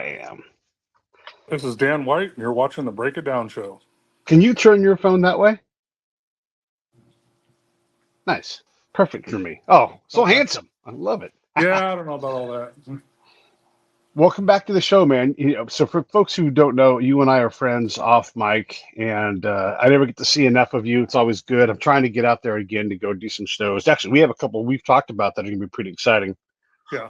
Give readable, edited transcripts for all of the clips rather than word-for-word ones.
Bam. This is Dan White, and you're watching the Break It Down show. Can you turn your phone that way? Nice. Perfect for me. Oh, so Okay. handsome. I love it. Yeah, I don't know about all that. Welcome back to the show, man. So for folks who don't know, you and I are friends off mic, and I never get to see enough of you. It's always good. I'm trying to get out there again to go do some shows. Actually, we have a couple we've talked about that are going to be pretty exciting. Yeah.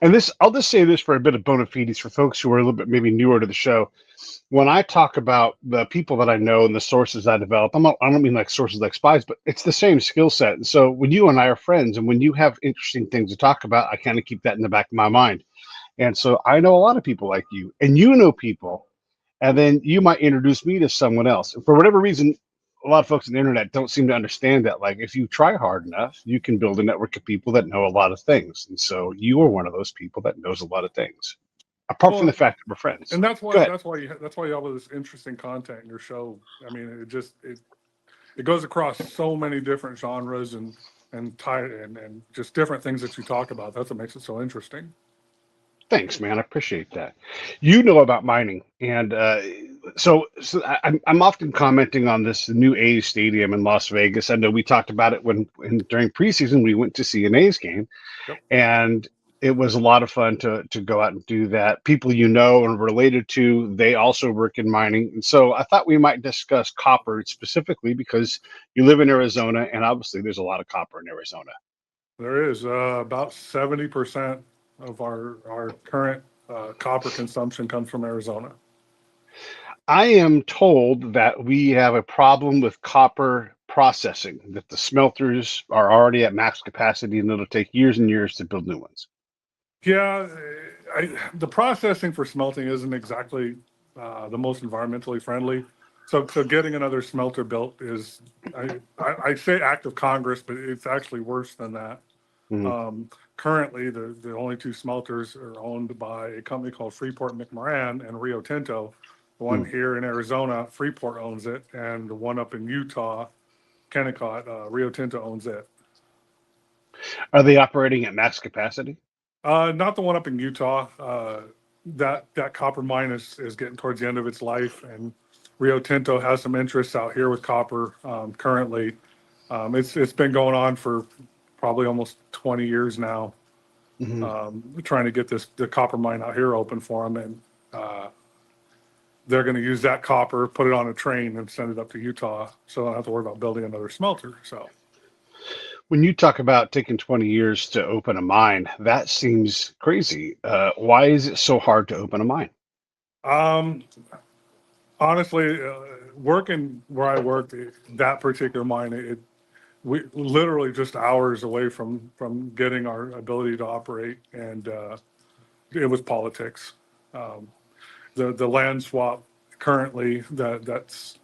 And this, I'll just say this for a bit of bona fides for folks who are a little bit maybe newer to the show. When I talk about the people that I know and the sources I develop, I don't mean like sources like spies, but it's the same skill set. And so when you and I are friends and when you have interesting things to talk about, I kind of keep that in the back of my mind. And so I know a lot of people like you, and you know people, and then you might introduce me to someone else. And for whatever reason, a lot of folks on the internet don't seem to understand that. Like, if you try hard enough, you can build a network of people that know a lot of things. And so you are one of those people that knows a lot of things, apart from the Well, fact that we're friends. and that's Go why ahead. you have all this interesting content in your show. I mean, it goes across so many different genres and just different things that you talk about. That's what makes it so interesting. Thanks, man. I appreciate that. You know about mining, and I'm often commenting on this new A's stadium in Las Vegas. I know we talked about it during preseason we went to see an A's game, Yep. and it was a lot of fun to go out and do that. People you know and related to, they also work in mining, and so I thought we might discuss copper specifically because you live in Arizona, and obviously there's a lot of copper in Arizona. There is about 70% of our current copper consumption comes from Arizona. I am told that we have a problem with copper processing, that the smelters are already at max capacity and it'll take years and years to build new ones. Yeah, the processing for smelting isn't exactly the most environmentally friendly. So getting another smelter built is, I say act of Congress, but it's actually worse than that. Mhm. Currently, the only two smelters are owned by a company called Freeport McMoran and Rio Tinto. The one Mm. here in Arizona, Freeport owns it, and the one up in Utah, Kennecott, Rio Tinto owns it. Are they operating at max capacity? Not the one up in Utah. That copper mine is getting towards the end of its life, and Rio Tinto has some interests out here with copper currently. It's been going on for probably almost 20 years now, Hmm. trying to get the copper mine out here open for them, and they're going to use that copper, put it on a train, and send it up to Utah, so I don't have to worry about building another smelter. So. When you talk about taking 20 years to open a mine, that seems crazy. Why is it so hard to open a mine? Um, Honestly, working where I worked, that particular mine, we literally just hours away from getting our ability to operate, and it was politics. Um, the land swap currently that's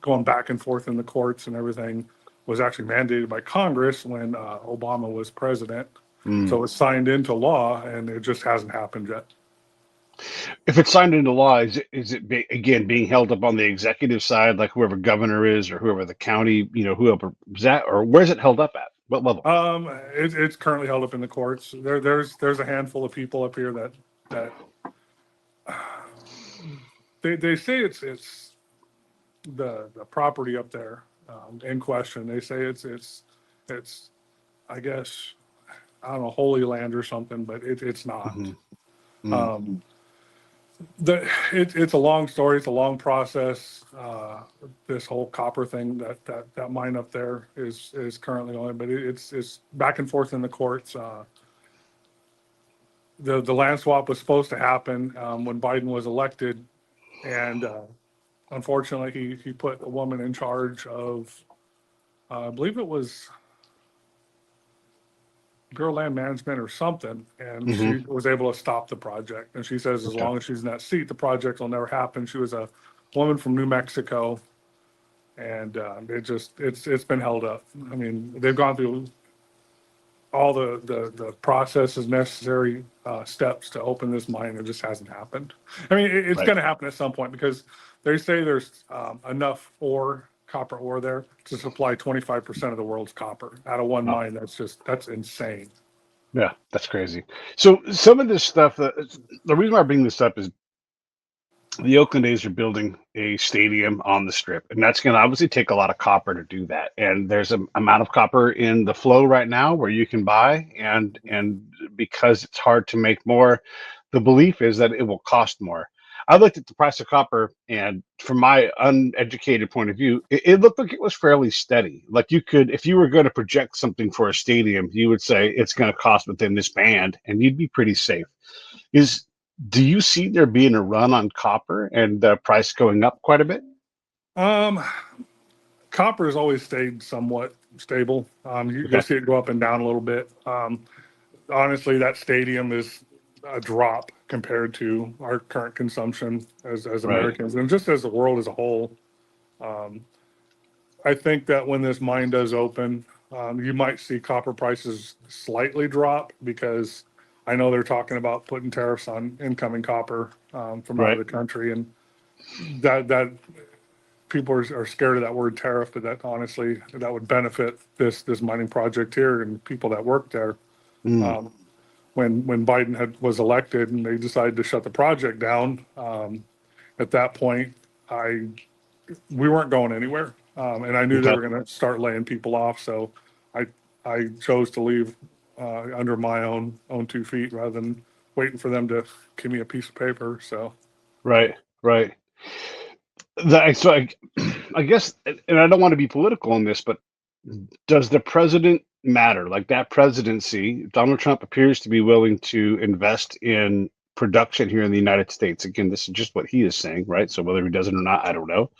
going back and forth in the courts and everything was actually mandated by Congress when Obama was president. So Mm. it was signed into law, and it just hasn't happened yet. If it's signed into law, again being held up on the executive side, like whoever governor is or whoever the county, whoever is that, or where's it held up at? What level? It's currently held up in the courts. There's a handful of people up here that they say it's the property up there in question. They say it's I guess I don't know, Holy Land or something, but it's not. Hmm. Mm. Um, it's a long story. It's a long process. This whole copper thing that mine up there is currently on, but it's back and forth in the courts. The land swap was supposed to happen when Biden was elected, and unfortunately, he put a woman in charge of, I believe it was Bureau of Land Management or something, and Hmm. she was able to stop the project. And she says as Okay. long as she's in that seat, the project will never happen. She was a woman from New Mexico, and it's been held up. I mean, they've gone through all the processes necessary steps to open this mine. It just hasn't happened. I mean, it's Right. going to happen at some point because they say there's enough copper ore there to supply 25% of the world's copper out of one Wow. mine. That's insane. Yeah, that's crazy. So some of this stuff, the reason why I bring this up is the Oakland A's are building a stadium on the strip, and that's going to obviously take a lot of copper to do that. And there's an amount of copper in the flow right now where you can buy, and because it's hard to make more, the belief is that it will cost more. I looked at the price of copper, and from my uneducated point of view, it looked like it was fairly steady. Like you could, if you were going to project something for a stadium, you would say it's going to cost within this band, and you'd be pretty safe. Is Do you see there being a run on copper and the price going up quite a bit? Um, Copper has always stayed somewhat stable. You'll Okay, see it go up and down a little bit. Honestly, that stadium is a drop compared to our current consumption as right, Americans and just as the world as a whole. Um, I think that when this mine does open, you might see copper prices slightly drop because I know they're talking about putting tariffs on incoming copper from out of right, the country, and that people are scared of that word tariff, but that honestly that would benefit this mining project here and people that work there. mm, Um, when Biden was elected and they decided to shut the project down, at that point, I we weren't going anywhere, and I knew they okay, were going to start laying people off. So I I chose to leave under my own 2 feet rather than waiting for them to give me a piece of paper. So right, right. So I guess, and I don't want to be political on this, but does the president matter? Like that presidency, Donald Trump appears to be willing to invest in production here in the United States. Again, this is just what he is saying, right? So whether he does it or not, I don't know.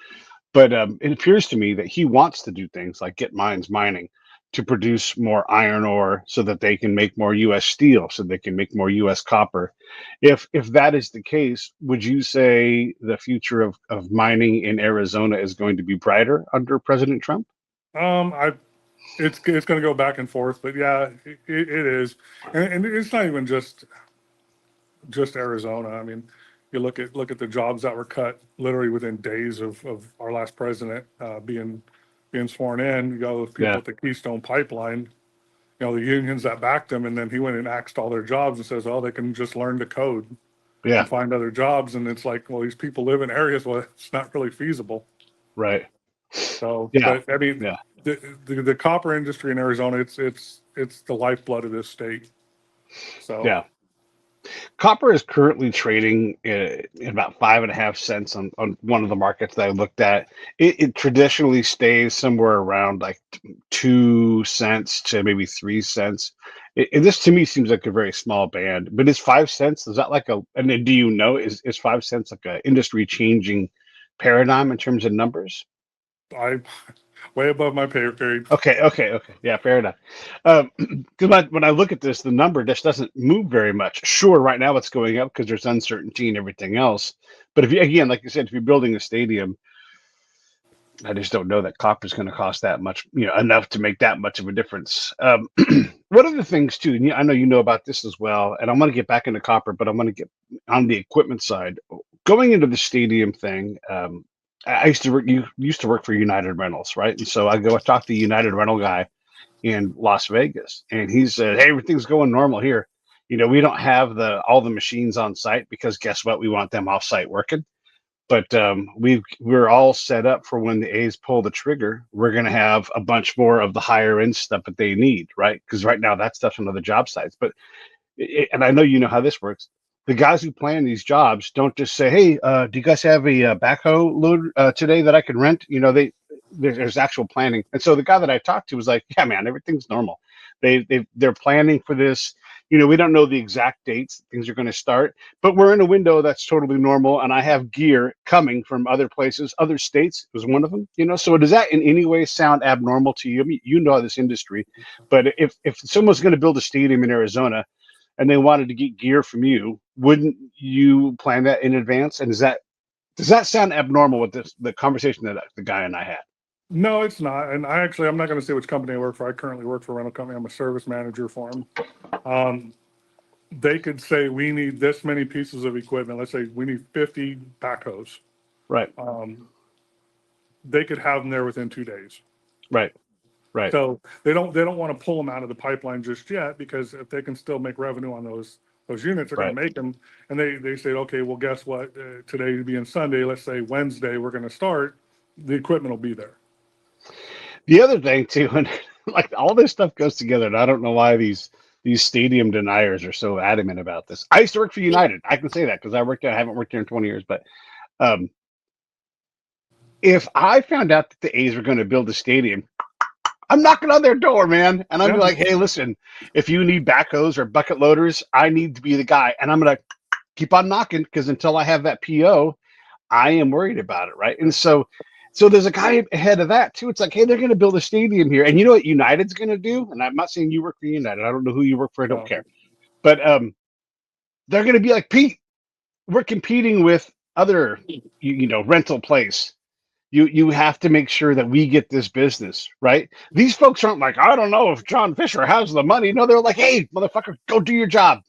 But it appears to me that he wants to do things like get mines mining to produce more iron ore so that they can make more U.S. steel, so they can make more U.S. copper. If that is the case, would you say the future of mining in Arizona is going to be brighter under President Trump? I it's going to go back and forth, but yeah, it is, and it's not even just Arizona. I mean, you look at the jobs that were cut literally within days of our last president being sworn in. You got those people Yeah, at the Keystone Pipeline, the unions that backed them, and then he went and axed all their jobs and says, "Oh, they can just learn to code yeah, and find other jobs." And it's like, well, these people live in areas where it's not really feasible. right. So, Yeah, but I mean, yeah, the copper industry in Arizona, it's the lifeblood of this state. So, yeah. Copper is currently trading at about 5.5 cents on one of the markets that I looked at. It traditionally stays somewhere around like 2 cents to maybe 3 cents. And this to me seems like a very small band, but is 5 cents, is that like and then do you know, is 5 cents like a industry changing paradigm in terms of numbers? I way above my pay grade. Okay, okay, okay. Yeah, fair enough. Because when I look at this, the number just doesn't move very much. Sure, right now it's going up because there's uncertainty and everything else. But if you, again, like you said, if you're building a stadium, I just don't know that copper is going to cost that much, enough to make that much of a difference. One of the things too, and I know you know about this as well, and I'm going to get back into copper, but I'm going to get on the equipment side. Going into the stadium thing, I used to work. You used to work for United Rentals, right? And so I go talk to the United Rental guy in Las Vegas, and he said, "Hey, everything's going normal here. We don't have the all the machines on site because guess what? We want them off site working. But we're all set up for when the A's pull the trigger. We're going to have a bunch more of the higher end stuff that they need, right? Because right now that stuff's on other job sites. But and I know you know how this works. The guys who plan these jobs don't just say, "Hey, do you guys have a backhoe load today that I can rent?" There's actual planning. And so the guy that I talked to was like, "Yeah, man, everything's normal. They're planning for this. We don't know the exact dates things are going to start, but we're in a window that's totally normal. And I have gear coming from other places, other states was one of them. So does that in any way sound abnormal to you? I mean, you know this industry, but if someone's going to build a stadium in Arizona and they wanted to get gear from you, wouldn't you plan that in advance? And does that sound abnormal with the conversation that the guy and I had? No, it's not. And I'm not going to say which company I work for. I currently work for a rental company. I'm a service manager for them. Um, they could say we need this many pieces of equipment. Let's say we need 50 backhoes. Right, Um, they could have them there within 2 days. right. Right. So they don't want to pull them out of the pipeline just yet, because if they can still make revenue on those units, they're going Right. to make them. And they say, okay, well, guess what? Today being Sunday, let's say Wednesday, we're going to start. The equipment will be there. The other thing too, and like all this stuff goes together, and I don't know why these stadium deniers are so adamant about this. I used to work for United. I can say that because I haven't worked there in 20 years. But um, if I found out that the A's were going to build a stadium, I'm knocking on their door, man, and I'm Yeah, like, hey, listen, if you need backhoes or bucket loaders, I need to be the guy, and I'm gonna keep on knocking because until I have that PO, I am worried about it, right? And so there's a guy ahead of that too. It's like, hey, they're going to build a stadium here, and you know what United's going to do? And I'm not saying you work for United. I don't know who you work for. I don't no, care. But they're going to be like, Pete, we're competing with other, rental place. You have to make sure that we get this business, right? These folks aren't like, I don't know if John Fisher has the money. No, they're like, hey, motherfucker, go do your job.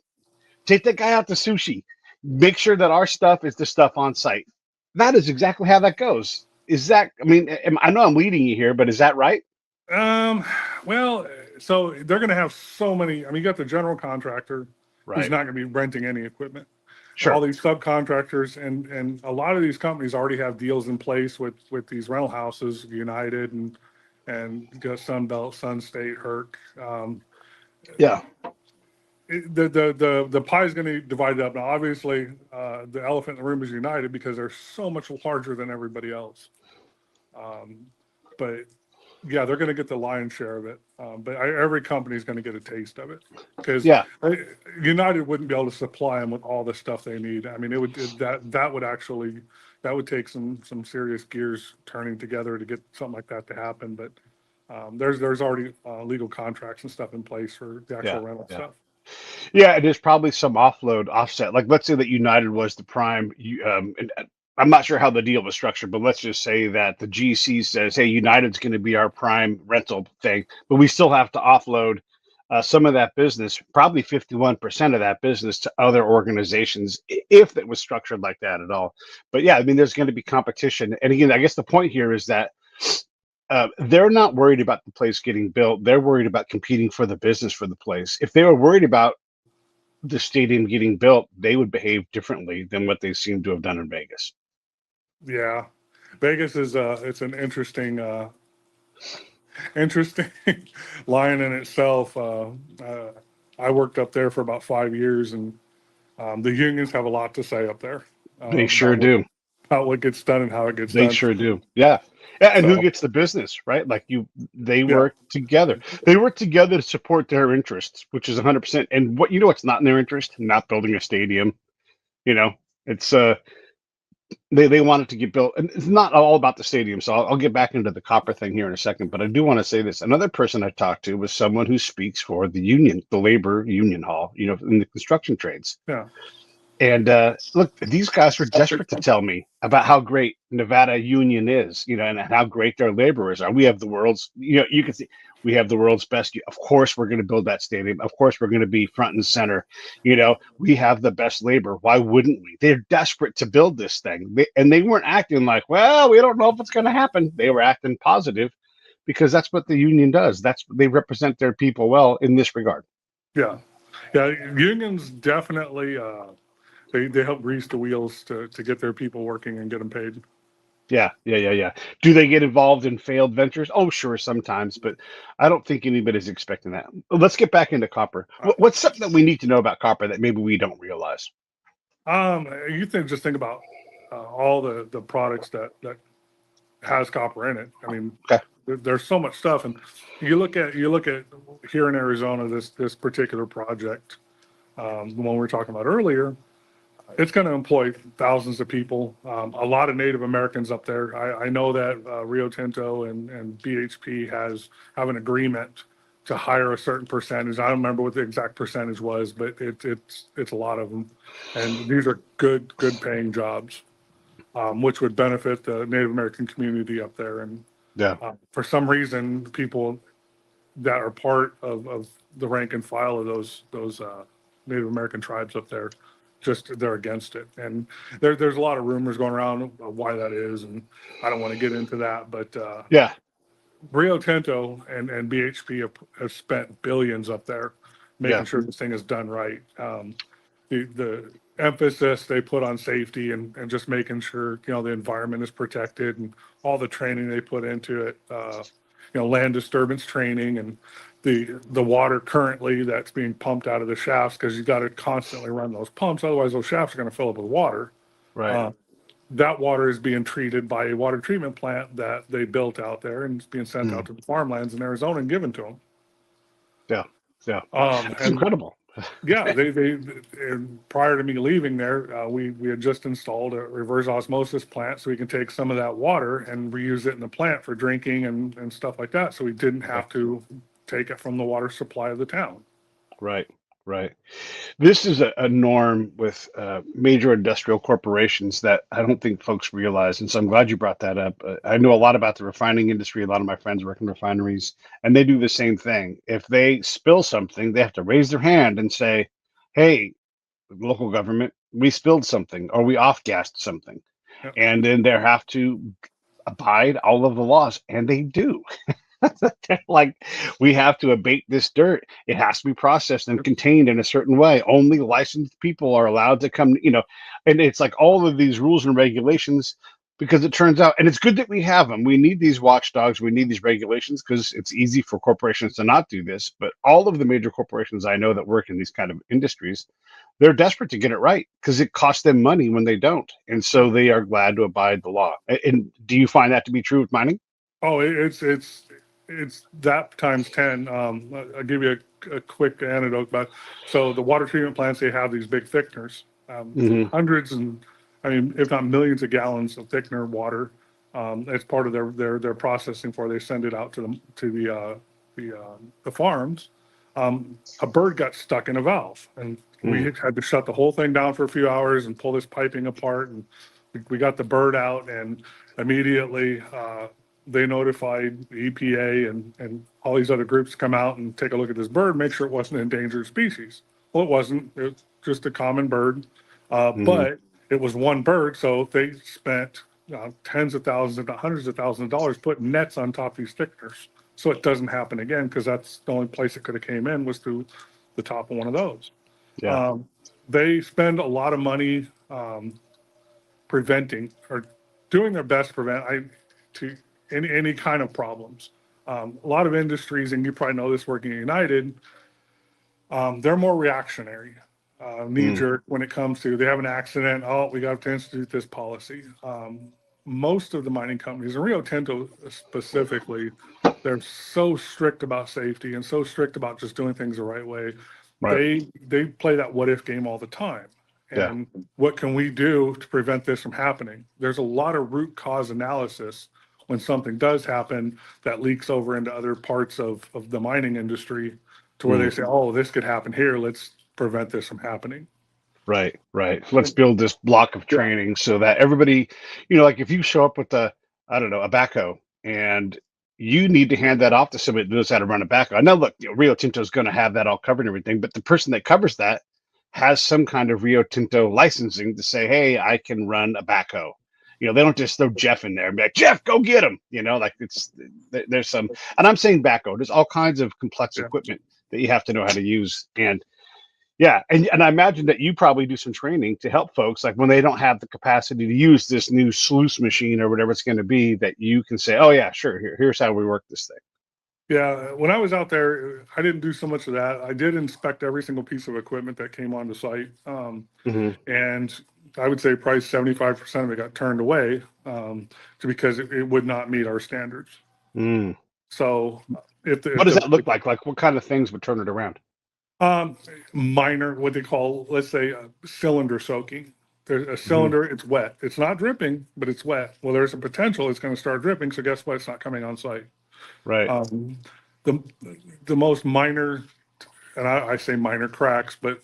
Take that guy out to sushi. Make sure that our stuff is the stuff on site. That is exactly how that goes. Is that? I mean, I know I'm leading you here, but is that right? um, well, so they're going to have so many. I mean, you got the general contractor who's Right. not going to be renting any equipment. All Sure. these subcontractors, and a lot of these companies already have deals in place with these rental houses, United and Sunbelt, Sun State, Herc. Yeah. The pie is going to divide up. Now, obviously, the elephant in the room is United, because they're so much larger than everybody else. But yeah, they're going to get the lion's share of it. But every company is going to get a taste of it, because Yeah. United wouldn't be able to supply them with all the stuff they need. I mean, that would take some serious gears turning together to get something like that to happen. But there's already legal contracts and stuff in place for the actual Yeah. rental Yeah. stuff. Yeah. And there's probably some offload offset. Like, let's say that United was the prime. And I'm not sure how the deal was structured, but let's just say that the GC says, hey, United's going to be our prime rental thing, but we still have to offload some of that business, probably 51% of that business, to other organizations, if it was structured like that at all. But yeah, I mean, there's going to be competition. And again, I guess the point here is that they're not worried about the place getting built. They're worried about competing for the business for the place. If they were worried about the stadium getting built, they would behave differently than what they seem to have done in Vegas. Yeah, Vegas is it's an interesting line in itself. I worked up there for about 5 years, and the unions have a lot to say up there, They sure about what do. gets done and how it gets They done. sure do. Yeah. Yeah, and who So gets the business, right? Like they yeah, work together. They work together to support their interests, which is 100%. And what's not in their interest? Not building a stadium. You know, it's they want it to get built, and it's not all about the stadium. So I'll get back into the copper thing here in a second. But I do want to say this: another person I talked to was someone who speaks for the union, the labor union hall, in the construction trades. yeah, And look, these guys were desperate to tell me about how great Nevada Union is, and how great their laborers are. We have the world's, you can see we have the world's best. Of course, we're going to build that stadium. Of course, we're going to be front and center. We have the best labor. Why wouldn't we? They're desperate to build this thing. And they weren't acting like, well, we don't know if it's going to happen. They were acting positive because that's what the union does. They represent their people well in this regard. yeah, yeah. Unions definitely they help grease the wheels to get their people working and get them paid. Yeah, yeah, yeah, yeah. Do they get involved in failed ventures? Oh, sure, sometimes, but I don't think anybody's expecting that. Let's get back into copper. Uh, What's something that we need to know about copper that maybe we don't realize? you think about all the products that has copper in it. I mean, Okay. there's so much stuff, and you look at here in Arizona, this particular project, the one we were talking about earlier. It's going to employ thousands of people, a lot of Native Americans up there. I know that Rio Tinto and BHP have an agreement to hire a certain percentage. I don't remember what the exact percentage was, but it's a lot of them, and these are good paying jobs, which would benefit the Native American community up there. And Yeah. for some reason, people that are part of the rank and file of those Native American tribes up there, just they're against it. And there's a lot of rumors going around of why that is, and I don't want to get into that, but Yeah. Rio Tinto and BHP have spent billions up there Yeah. making sure this thing is done right. The emphasis they put on safety and just making sure, the environment is protected, and all the training they put into it, land disturbance training, and the water currently that's being pumped out of the shafts, because you got to constantly run those pumps. Otherwise, those shafts are going to fill up with water. Right. That water is being treated by a water treatment plant that they built out there, and it's being sent out to the farmlands in Arizona and given to them. Yeah. Yeah. It's And incredible. yeah, and prior to me leaving there, we had just installed a reverse osmosis plant, so we can take some of that water and reuse it in the plant for drinking and stuff like that. So we didn't have to take it from the water supply of the town. Right. Right. This is a norm with major industrial corporations that I don't think folks realize. And so I'm glad you brought that up. I know a lot about the refining industry. A lot of my friends work in refineries, and they do the same thing. If they spill something, they have to raise their hand and say, hey, local government, we spilled something or we off-gassed something. Yep. And then they have to abide all of the laws, and they do. Like, we have to abate this dirt. It has to be processed and contained in a certain way. Only licensed people are allowed to come, and it's like all of these rules and regulations, because it turns out, and it's good that we have them. We need these watchdogs. We need these regulations because it's easy for corporations to not do this. But all of the major corporations I know that work in these kind of industries, they're desperate to get it right because it costs them money when they don't. And so they are glad to abide the law. And do you find that to be true with mining? Oh, it's that times 10. I'll give you a quick anecdote about. So the water treatment plants, they have these big thickeners, hundreds and, I mean, if not millions of gallons of thickener water. As part of their processing for, they send it out to the farms. A bird got stuck in a valve, and we had to shut the whole thing down for a few hours and pull this piping apart, and we got the bird out, and immediately they notified the EPA and all these other groups to come out and take a look at this bird, make sure it wasn't an endangered species. Well, it wasn't. It was just a common bird, but it was one bird, so they spent tens of thousands, if not hundreds of thousands of dollars putting nets on top of these thickeners, so it doesn't happen again, because that's the only place it could have came in was through the top of one of those. Yeah. They spend a lot of money preventing, or doing their best to prevent any kind of problems. A lot of industries, and you probably know this working at United, they're more reactionary, knee jerk when it comes to, they have an accident. Oh, we got to institute this policy. Most of the mining companies, and Rio Tinto specifically, they're so strict about safety and so strict about just doing things the right way. Right. They play that what if game all the time. And what can we do to prevent this from happening? There's a lot of root cause analysis when something does happen that leaks over into other parts of the mining industry, to where they say, oh, this could happen here. Let's prevent this from happening. Right, right. Let's build this block of training so that everybody, like if you show up with a backhoe, and you need to hand that off to somebody that knows how to run a backhoe. Now, look, Rio Tinto is going to have that all covered and everything, but the person that covers that has some kind of Rio Tinto licensing to say, hey, I can run a backhoe. They don't just throw Jeff in there and be like, Jeff, go get him. Like there's some, and I'm saying backhoe, there's all kinds of complex equipment that you have to know how to use. And yeah, and I imagine that you probably do some training to help folks, like when they don't have the capacity to use this new sluice machine or whatever it's going to be, that you can say, oh yeah, sure, here's how we work this thing. Yeah, when I was out there, I didn't do so much of that. I did inspect every single piece of equipment that came onto site, and I would say probably 75% of it got turned away, because it would not meet our standards. So, what does that look like? Like, what kind of things would turn it around? Minor, what they call, let's say, cylinder soaking. There's a cylinder, it's wet. It's not dripping, but it's wet. Well, there's a potential it's going to start dripping. So guess what? It's not coming on site. Right. The most minor, and I say minor cracks, but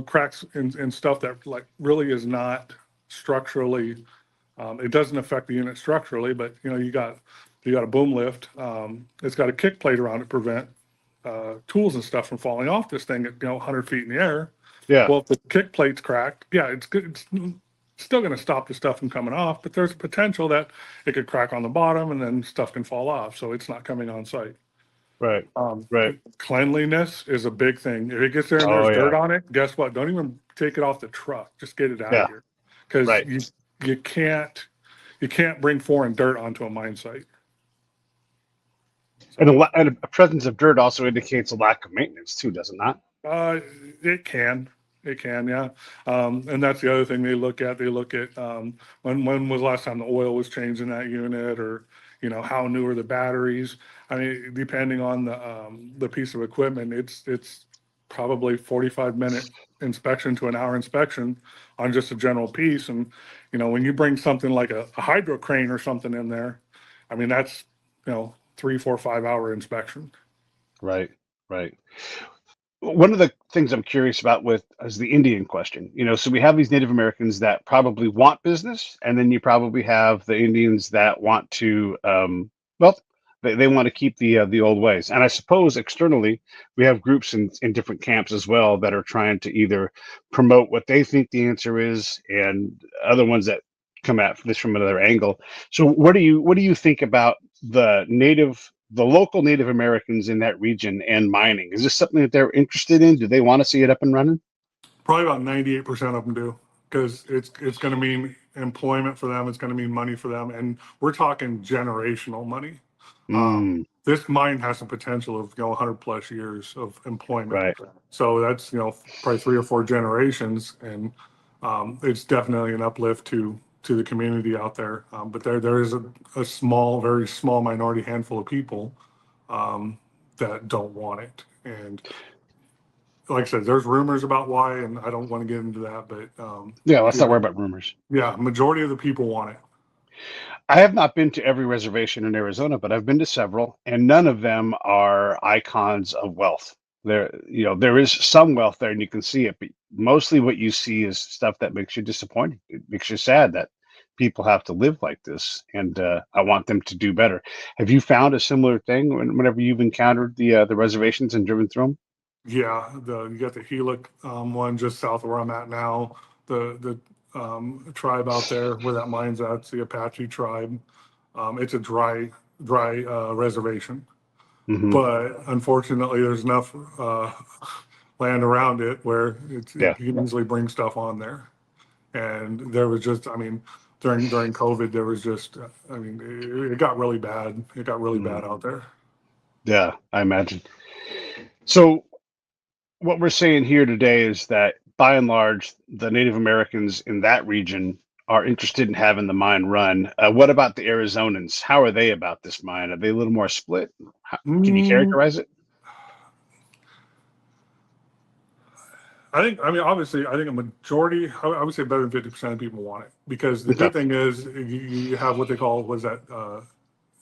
cracks in stuff that like really is not structurally. It doesn't affect the unit structurally, but you got a boom lift. It's got a kick plate around it to prevent tools and stuff from falling off this thing at 100 feet in the air. Yeah. Well, if the kick plate's cracked, yeah, it's good. It's still going to stop the stuff from coming off, but there's a potential that it could crack on the bottom and then stuff can fall off. So it's not coming on site. Right. Right. Cleanliness is a big thing. If it gets there and Oh there's yeah. dirt on it, guess what? Don't even take it off the truck. Just get it out of Yeah. here, because Right. you can't bring foreign dirt onto a mine site. And a presence of dirt also indicates a lack of maintenance too, does it not? Uh, it can. It can, yeah. And that's the other thing they look at. They look at when was the last time the oil was changed in that unit, or how new are the batteries. I mean, depending on the piece of equipment, it's probably 45-minute inspection to an hour inspection on just a general piece. And when you bring something like a hydro crane or something in there, I mean that's 3, 4, 5 hour inspection. Right. Right. One of the things I'm curious about with is the Indian question. So we have these Native Americans that probably want business, and then you probably have the Indians that want to, well, they want to keep the old ways. And I suppose externally, we have groups in different camps as well that are trying to either promote what they think the answer is, and other ones that come at this from another angle. So what do you think about the local Native Americans in that region and mining? Is this something that they're interested in? Do they want to see it up and running? Probably about 98% of them do, because it's going to mean employment for them. It's going to mean money for them, and we're talking generational money. Mm, This mine has the potential of 100 plus years of employment. right. So that's probably 3 or 4 generations, and it's definitely an uplift to the community out there. But there is a small, very small minority handful of people that don't want it, and like I said, there's rumors about why, and I don't want to get into that, but Yeah, let's not yeah, worry about rumors. yeah, majority of the people want it. I have not been to every reservation in Arizona, but I've been to several, and none of them are icons of wealth. There is some wealth there, and you can see it, but mostly what you see is stuff that makes you disappointed. It makes you sad that people have to live like this, and I want them to do better. Have you found a similar thing whenever you've encountered the reservations and driven through them? Yeah, you got the Helix one just south of where I'm at now. The tribe out there where that mine's at, it's the Apache tribe. It's a dry reservation, Hmm. but unfortunately, there's enough land around it where Yeah. you can easily bring stuff on there. And there was just, I mean, during COVID, there was just, I mean, it got really bad. It got really Mm. bad out there. Yeah, I imagine. So what we're saying here today is that by and large, the Native Americans in that region are interested in having the mine run. What about the Arizonans? How are they about this mine? Are they a little more split? Can you Mm, characterize it? I mean, obviously, I think a majority, I would say better than 50% of people want it, because the Okay. good thing is you have what they call, was that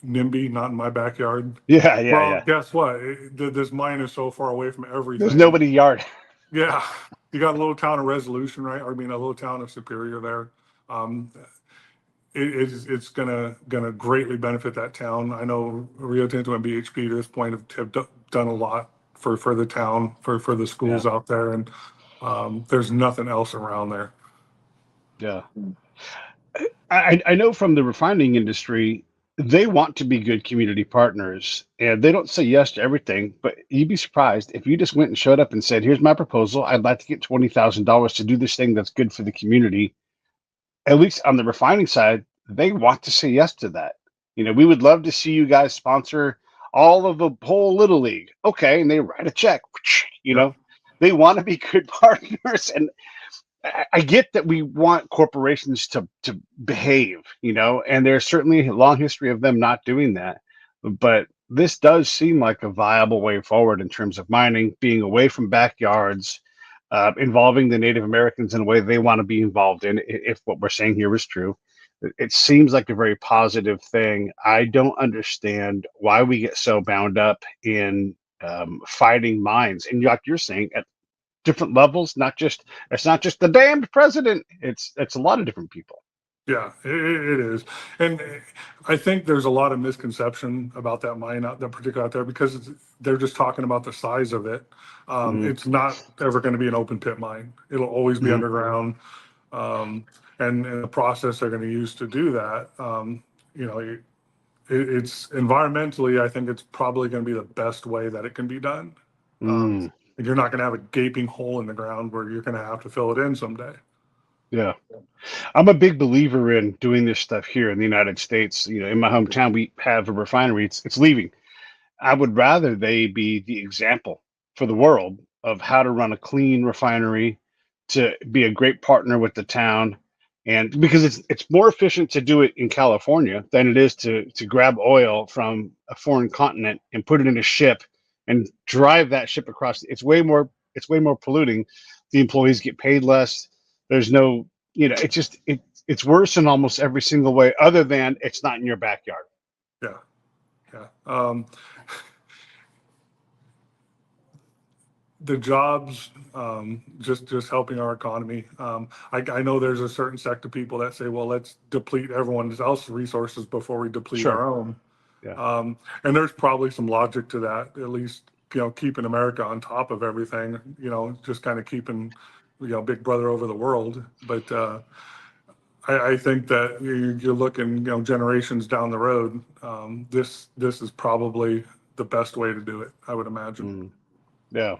NIMBY, not in my backyard. Yeah, yeah, Well, yeah. guess what? This mine is so far away from There's everything. nobody yard. Yeah, you got a little town of Resolution, right? I mean, a little town of Superior there. Um, it's gonna greatly benefit that town. I know Rio Tinto and BHP to this point have done a lot for the town, for the Yeah, schools out there, and there's nothing else around there. yeah. I know from the refining industry, they want to be good community partners, and they don't say yes to everything. But you'd be surprised if you just went and showed up and said, "Here's my proposal. I'd like to get $20,000 to do this thing that's good for the community." At least on the refining side, they want to say yes to that. We would love to see you guys sponsor all of the whole little league. Okay, and they write a check. Yep. They want to be good partners, and I get that we want corporations to behave, and there's certainly a long history of them not doing that. But this does seem like a viable way forward in terms of mining, being away from backyards, involving the Native Americans in a way they want to be involved in, if what we're saying here is true. It seems like a very positive thing. I don't understand why we get so bound up in fighting mines. And like you're saying, at different levels, it's not just the damned president. It's a lot of different people. Yeah, it is, and I think there's a lot of misconception about that mine out, that particular out there, because they're just talking about the size of it. Hmm. It's not ever going to be an open pit mine. It'll always be Hmm. underground. and the process they're going to use to do that. You know, it's environmentally, I think it's probably going to be the best way that it can be done. Um, Mm, and you're not going to have a gaping hole in the ground where you're going to have to fill it in someday. yeah. I'm a big believer in doing this stuff here in the United States. In my hometown, we have a refinery. It's leaving. I would rather they be the example for the world of how to run a clean refinery, to be a great partner with the town, and because it's more efficient to do it in California than it is to grab oil from a foreign continent and put it in a ship and drive that ship across. It's way more polluting. The employees get paid less. There's no, it's worse in almost every single way, other than it's not in your backyard. Yeah, yeah. The jobs, just helping our economy. I know there's a certain sect of people that say, well, let's deplete everyone else's resources before we deplete Sure. our own. Yeah. And there's probably some logic to that, at least, keeping America on top of everything, just kind of keeping, big brother over the world. But I think that you're looking, generations down the road. This is probably the best way to do it, I would imagine. Mm, yeah.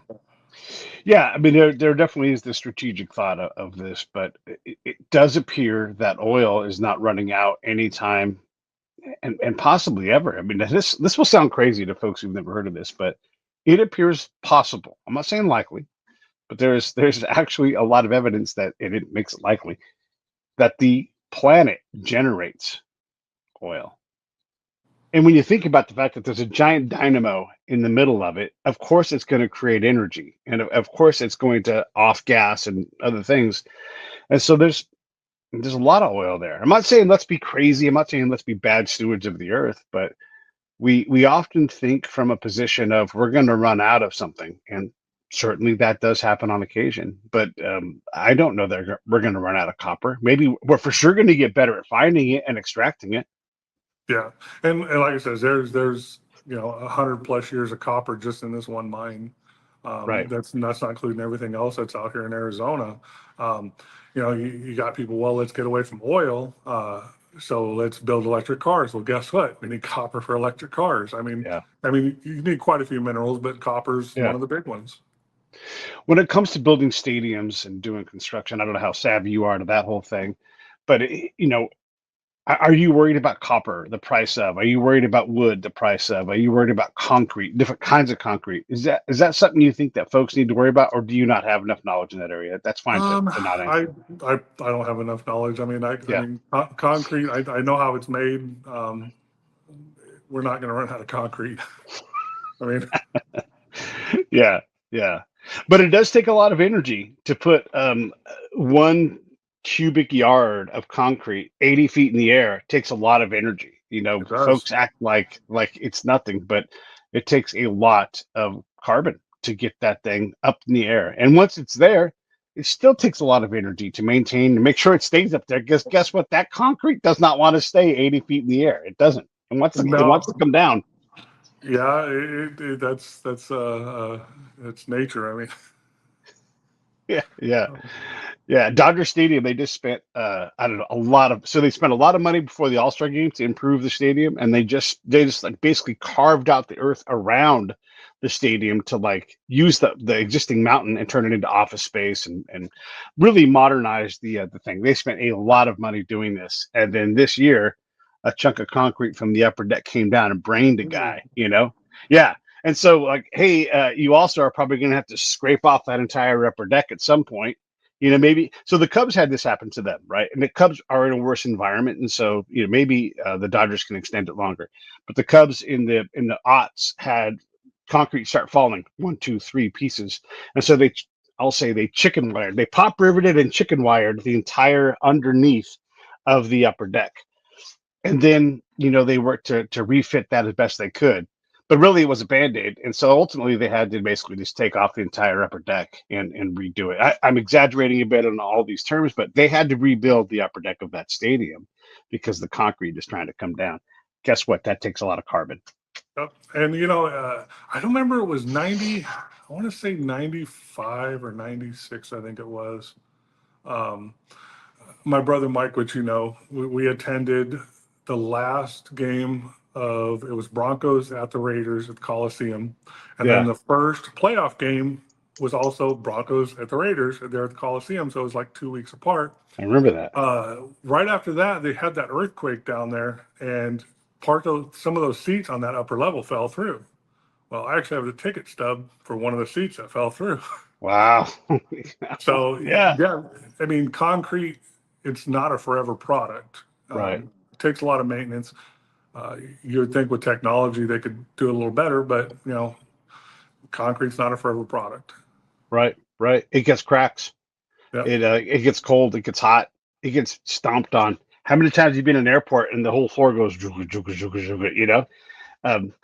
Yeah, I mean, there definitely is the strategic thought of this, but it does appear that oil is not running out anytime, and possibly ever. I mean, this will sound crazy to folks who've never heard of this, but it appears possible. I'm not saying likely, but there's actually a lot of evidence that it makes it likely that the planet generates oil. And when you think about the fact that there's a giant dynamo in the middle of it, of course it's going to create energy, and of course it's going to off gas and other things. And so there's a lot of oil there. I'm not saying let's be crazy. I'm not saying let's be bad stewards of the earth, but we often think from a position of we're going to run out of something, and certainly that does happen on occasion. But I don't know that we're going to run out of copper. Maybe we're for sure going to get better at finding it and extracting it. Yeah, and like I said, there's 100+ years of copper just in this one mine. Right. That's not including everything else that's out here in Arizona. Um, you got people. Well, let's get away from oil. So let's build electric cars. Well, guess what? We need copper for electric cars. I mean, Yeah. I mean, you need quite a few minerals, but copper's one Yeah. of the big ones. When it comes to building stadiums and doing construction, I don't know how savvy you are to that whole thing, but are you worried about copper, the price of? Are you worried about wood, the price of? Are you worried about concrete, different kinds of concrete? Is that something you think that folks need to worry about, or do you not have enough knowledge in that area? That's fine to not I, answer. I don't have enough knowledge. I Yeah, mean, concrete. I know how it's made. We're not going to run out of concrete. I mean, yeah, yeah. But it does take a lot of energy to put 1 cubic yard of concrete 80 feet in the air. It takes a lot of energy. it does. Folks act like it's nothing, but it takes a lot of carbon to get that thing up in the air. And once it's there, it still takes a lot of energy to maintain and make sure it stays up there. Guess what? That concrete does not want to stay 80 feet in the air. It doesn't. It wants to No, come down. yeah, it's nature. I mean, Yeah, yeah. Yeah, Dodger Stadium, they just spent I don't know, they spent a lot of money before the All-Star game to improve the stadium, and they just like basically carved out the earth around the stadium to like use the existing mountain and turn it into office space, and really modernize the thing. They spent a lot of money doing this. And then this year a chunk of concrete from the upper deck came down and brained a ooh, guy. Yeah. And so, like, hey, you also are probably going to have to scrape off that entire upper deck at some point. Maybe. So the Cubs had this happen to them, right? And the Cubs are in a worse environment, and so maybe the Dodgers can extend it longer. But the Cubs in the aughts had concrete start falling, 1, 2, 3 pieces, and so I'll say they chicken wired, they pop riveted and chicken wired the entire underneath of the upper deck, and then they worked to refit that as best they could, but really it was a band-aid. And so ultimately they had to basically just take off the entire upper deck and redo it. I'm exaggerating a bit on all these terms, but they had to rebuild the upper deck of that stadium because the concrete is trying to come down. Guess what? That takes a lot of carbon. yep. And I don't remember, it was 90. I want to say 95 or 96. I think it was. Um, my brother Mike, which we attended the last game of it was Broncos at the Raiders at the Coliseum, and then Yeah, the first playoff game was also Broncos at the Raiders there at the Coliseum. So it was like 2 weeks apart. I remember that. Right after that, they had that earthquake down there, and some of those seats on that upper level fell through. Well, I actually have the ticket stub for one of the seats that fell through. Wow. So Yeah. yeah, I mean, concrete, it's not a forever product. Right. It takes a lot of maintenance. You would think with technology they could do a little better, but concrete's not a forever product. Right. Right. It gets cracks. Yeah, It gets cold. It gets hot. It gets stomped on. How many times have you been in an airport and the whole floor goes, "Juga, juga, juga, juga," Um,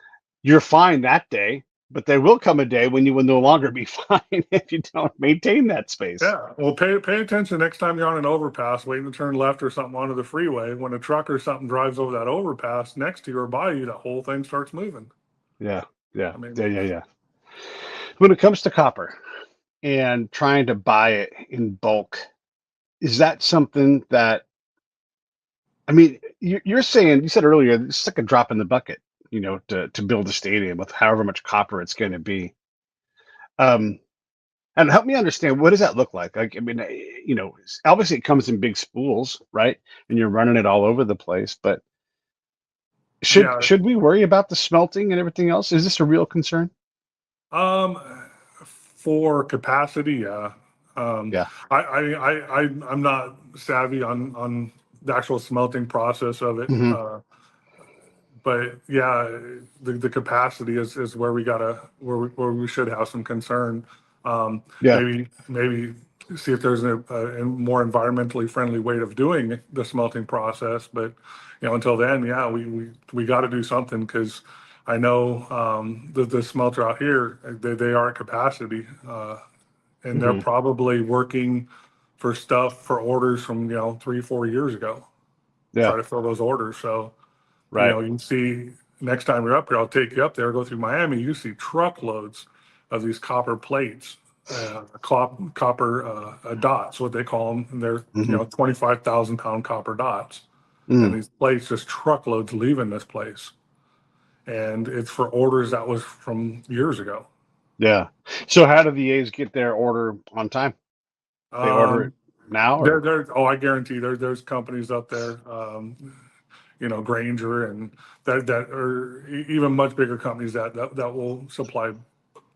you're fine that day, but there will come a day when you will no longer be fine if you don't maintain that space. yeah. Well, pay attention next time you're on an overpass, waiting to turn left or something onto the freeway. When a truck or something drives over that overpass next to you or by you, that whole thing starts moving. Yeah. Yeah. I mean, Yeah. Yeah. Yeah. When it comes to copper and trying to buy it in bulk, is that something that, I mean, you're saying, you said earlier, it's like a drop in the bucket, to build a stadium with however much copper it's going to be. Um, and help me understand, what does that look like? Like, I mean, obviously it comes in big spools, right? And you're running it all over the place, but should yeah. should we worry about the smelting and everything else? Is this a real concern? Um, for capacity, yeah. Um, Yeah. I'm not savvy on the actual smelting process of it. Hmm. But yeah, the capacity is where where we should have some concern. Yeah. Maybe see if there's a more environmentally friendly way of doing the smelting process. But until then, yeah, we got to do something because I know the smelter out here they are at capacity, and they're Hmm. probably working for stuff for orders from 3-4 years ago. Yeah. Try to fill those orders. So Right. you can see next time you're up here, I'll take you up there, go through Miami. You see truckloads of these copper plates, copper dots, what they call them. And they're, Hmm. 25,000 pound copper dots. And Mm. these plates, just truckloads leaving this place. And it's for orders that was from years ago. Yeah. So how do the A's get their order on time? They order it Um, now, or I guarantee there's companies up there, Granger and that are even much bigger companies that will supply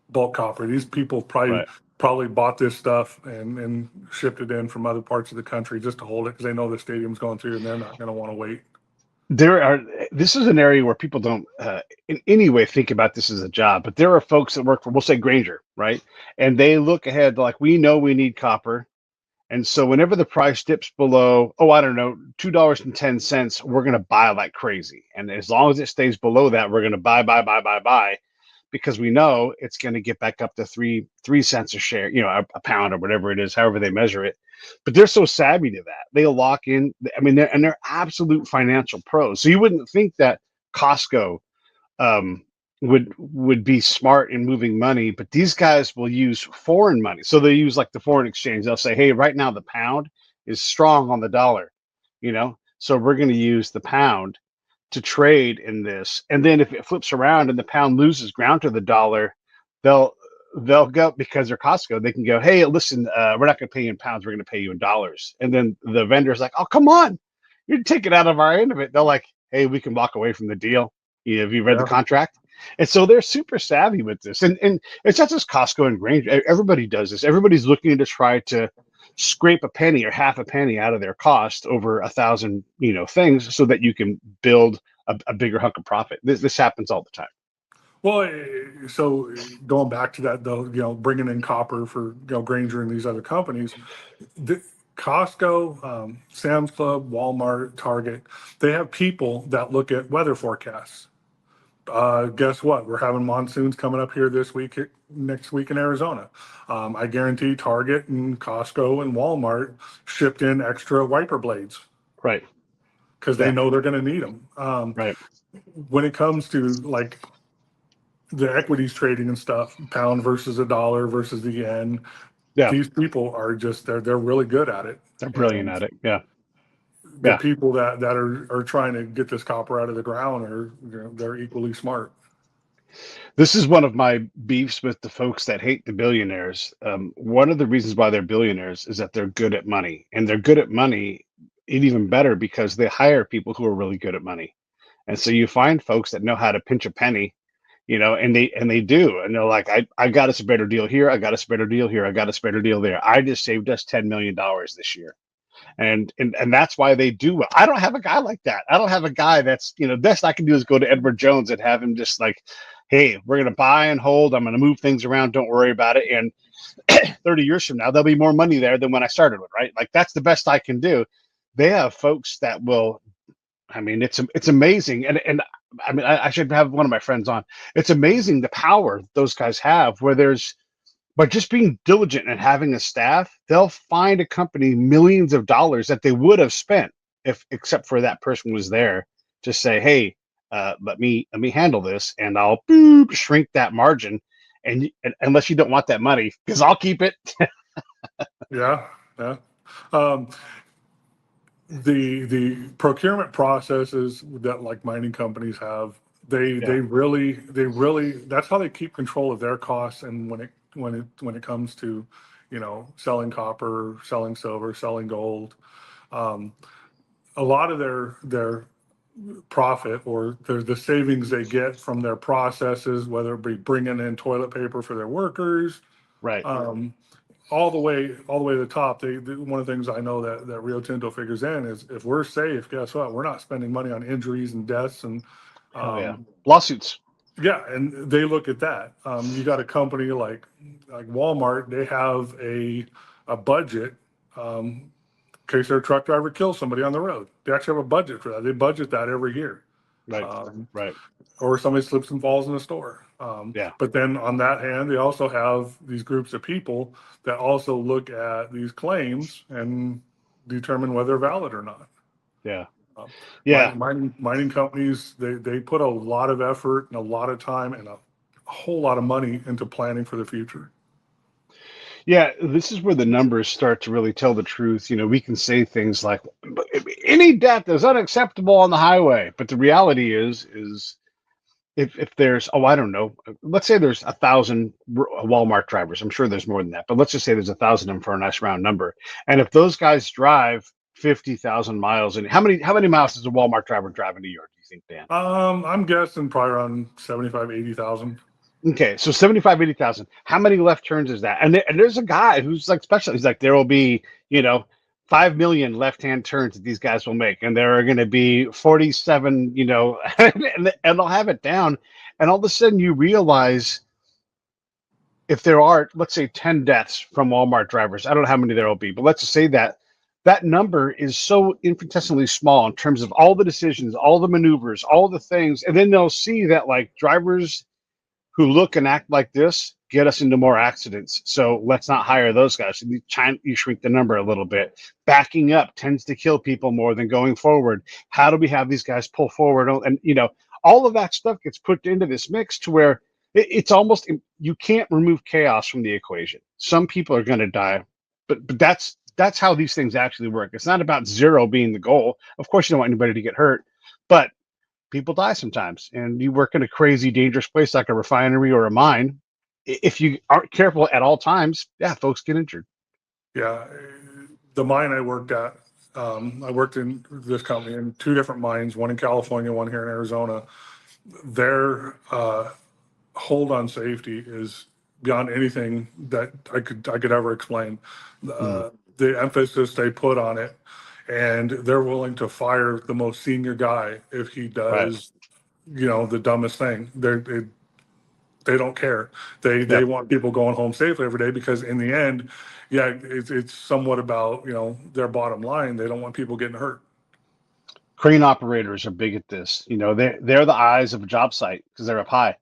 bulk copper. These people right? probably bought this stuff and shipped it in from other parts of the country just to hold it because they know the stadium's going through and they're not going to want to wait. There are. This is an area where people don't, in any way, think about this as a job. But there are folks that work for, we'll say, Granger, right? And they look ahead, like, we know we need copper, and so whenever the price dips below, oh, I don't know, $2.10, we're going to buy like crazy. And as long as it stays below that, we're going to buy, because we know it's going to get back up to three cents a share, a pound or whatever it is, however they measure it. But they're so savvy to that. They'll lock in. I mean, they're absolute financial pros. So you wouldn't think that Costco um, would be smart in moving money, but these guys will use foreign money. So they use like the foreign exchange. They'll say, hey, right now the pound is strong on the dollar, so we're going to use the pound to trade in this. And then if it flips around and the pound loses ground to the dollar, they'll go, because they're Costco, they can go, hey, listen, we're not going to pay you in pounds, we're going to pay you in dollars. And then the vendor's like, oh, come on, you're taking out of our end of it. They're like, hey, we can walk away from the deal. Have you read the Yeah. contract? And so they're super savvy with this. And it's not just Costco and Granger. Everybody does this. Everybody's looking to try to scrape a penny or half a penny out of their cost over 1,000, things, so that you can build a bigger hunk of profit. This happens all the time. Well, so going back to that though, bringing in copper for Granger and these other companies, the, Costco, Sam's Club, Walmart, Target, they have people that look at weather forecasts. Guess what? We're having monsoons coming up here next week in Arizona. I guarantee Target and Costco and Walmart shipped in extra wiper blades Right. because they Yeah. know they're going to need them. Right. When it comes to like the equities trading and stuff, pound versus a dollar versus the yen, Yeah. these people are just they're really good at it. They're brilliant And at it. Yeah. the Yeah. people that are trying to get this copper out of the ground are, they're equally smart. This is one of my beefs with the folks that hate the billionaires. One of the reasons why they're billionaires is that they're good at money, and they're good at money even better because they hire people who are really good at money. And so you find folks that know how to pinch a penny, and they do, and they're like, I got us a better deal here, I got us a better deal here, I got us a better deal there. I just saved us $10 million this year, and that's why they do well. I don't have a guy like that. I don't have a guy that's best I can do is go to Edward Jones and have him just like, hey, we're gonna buy and hold. I'm gonna move things around. Don't worry about it. And 30 years from now, there'll be more money there than when I started with, right? Like that's the best I can do. They have folks that will. I mean, it's amazing, and I mean, I should have one of my friends on. It's amazing the power those guys have. Where there's by just being diligent and having a staff, they'll find a company millions of dollars that they would have spent if, except for that person was there to say, "Hey, let me handle this, and I'll shrink that margin." And unless you don't want that money, because I'll keep it. Yeah, yeah. Um, the procurement processes that like mining companies have, Yeah, they really that's how they keep control of their costs. And when it comes to, selling copper, selling silver, selling gold, um, a lot of their profit or the savings they get from their processes, whether it be bringing in toilet paper for their workers, right, um, all the way to the top. One of the things I know that Rio Tinto figures in is if we're safe, guess what? We're not spending money on injuries and deaths and hell yeah, um, lawsuits, yeah, and they look at that. You got a company like Walmart. They have a budget. In case their truck driver kills somebody on the road, they actually have a budget for that. They budget that every year. right, Um, right, or somebody slips and falls in the store. yeah, But then on that hand, they also have these groups of people that also look at these claims and determine whether they're valid or not. yeah, Um, yeah. mining companies, they put a lot of effort and a lot of time and a whole lot of money into planning for the future. Yeah, this is where the numbers start to really tell the truth. We can say things like any death is unacceptable on the highway, but the reality is if there's I don't know, let's say there's 1,000 Walmart drivers. I'm sure there's more than that, but let's just say there's 1,000 of them for a nice round number. And if those guys drive 50,000 miles, and how many miles does a Walmart driver drive in New York? Do you think, Dan? I'm guessing probably around 75, 80,000. Okay, so 75, 80,000. How many left turns is that? And there's a guy who's like special. He's like, there will be, 5 million left-hand turns that these guys will make, and there are going to be 47, and they'll have it down. And all of a sudden, you realize if there are, let's say, 10 deaths from Walmart drivers, I don't know how many there will be, but let's just say that that number is so infinitesimally small in terms of all the decisions, all the maneuvers, all the things, and then they'll see that like drivers who look and act like this get us into more accidents. So let's not hire those guys. You shrink the number a little bit. Backing up tends to kill people more than going forward. How do we have these guys pull forward? And all of that stuff gets put into this mix to where it's almost you can't remove chaos from the equation. Some people are going to die, but that's how these things actually work. It's not about zero being the goal. Of course, you don't want anybody to get hurt, but people die sometimes, and you work in a crazy dangerous place like a refinery or a mine. If you aren't careful at all times, yeah, folks get injured. Yeah, the mine I worked at, I worked in this company in two different mines, one in California, one here in Arizona. Their hold on safety is beyond anything that I could ever explain. Mm, The emphasis they put on it, and they're willing to fire the most senior guy if he right. does, the dumbest thing. They don't care. They Yep. want people going home safely every day because in the end, yeah, it's somewhat about their bottom line. They don't want people getting hurt. Crane operators are big at this. They're the eyes of a job site because they're up high,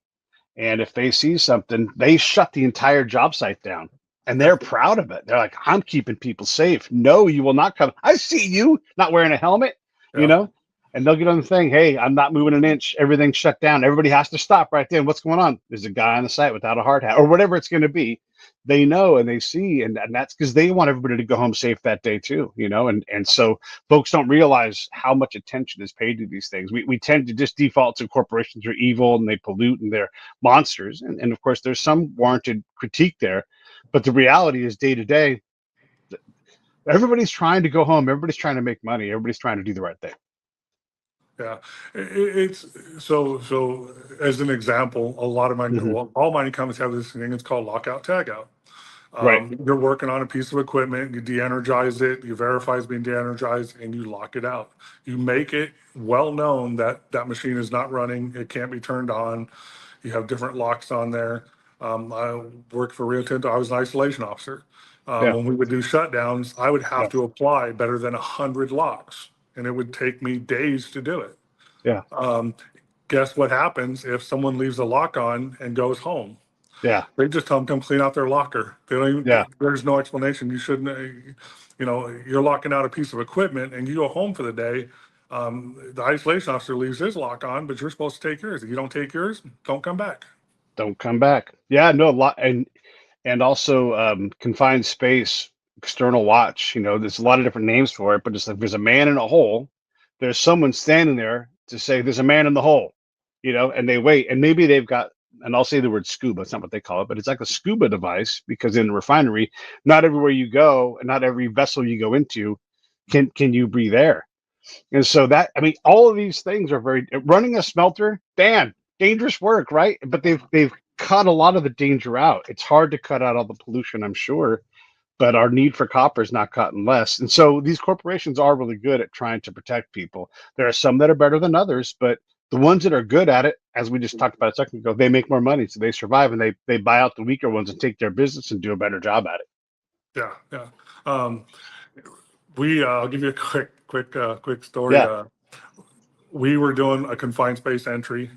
and if they see something, they shut the entire job site down. And Yeah, they're proud of it. They're like, I'm keeping people safe. No, you will not come. I see you not wearing a helmet, you yeah. know? and they'll get on the thing. Hey, I'm not moving an inch. Everything's shut down. Everybody has to stop right then. What's going on? There's a guy on the site without a hard hat or whatever it's going to be. They know and they see, and that's because they want everybody to go home safe that day too, and so folks don't realize how much attention is paid to these things. We tend to just default to corporations are evil and they pollute and they're monsters. And of course, there's some warranted critique there. But the reality is day to day, everybody's trying to go home. Everybody's trying to make money. Everybody's trying to do the right thing. Yeah, it's so as an example, a lot of Mm-hmm. all mining companies have this thing. It's called lockout tagout. Right. You're working on a piece of equipment, you de-energize it, you verify it's being de-energized, and you lock it out. You make it well known that that machine is not running, it can't be turned on. You have different locks on there. I worked for Rio Tinto. I was an isolation officer. Yeah. When we would do shutdowns, I would have Yeah. to apply better than 100 locks, and it would take me days to do it. Yeah. Guess what happens if someone leaves a lock on and goes home? Yeah. They just tell them come clean out their locker. They don't even. Yeah. There's no explanation. You shouldn't. You're locking out a piece of equipment and you go home for the day. The isolation officer leaves his lock on, but you're supposed to take yours. If you don't take yours, don't come back. Don't come back. Yeah. No. A lot. And also confined space, external watch. There's a lot of different names for it, but it's like there's a man in a hole. There's someone standing there to say there's a man in the hole, and they wait, and maybe they've got, and I'll say the word scuba. It's not what they call it, but it's like a scuba device because in the refinery, not everywhere you go and not every vessel you go into can you breathe air. And so that, I mean, all of these things are very running a smelter, Dan, dangerous work, right? But they've cut a lot of the danger out. It's hard to cut out all the pollution, I'm sure, but our need for copper is not gotten less. And so these corporations are really good at trying to protect people. There are some that are better than others, but the ones that are good at it, as we just talked about a second ago, they make more money, so they survive, and they buy out the weaker ones and take their business and do a better job at it. Yeah, yeah. I'll give you a quick story. Yeah. We were doing a confined space entry.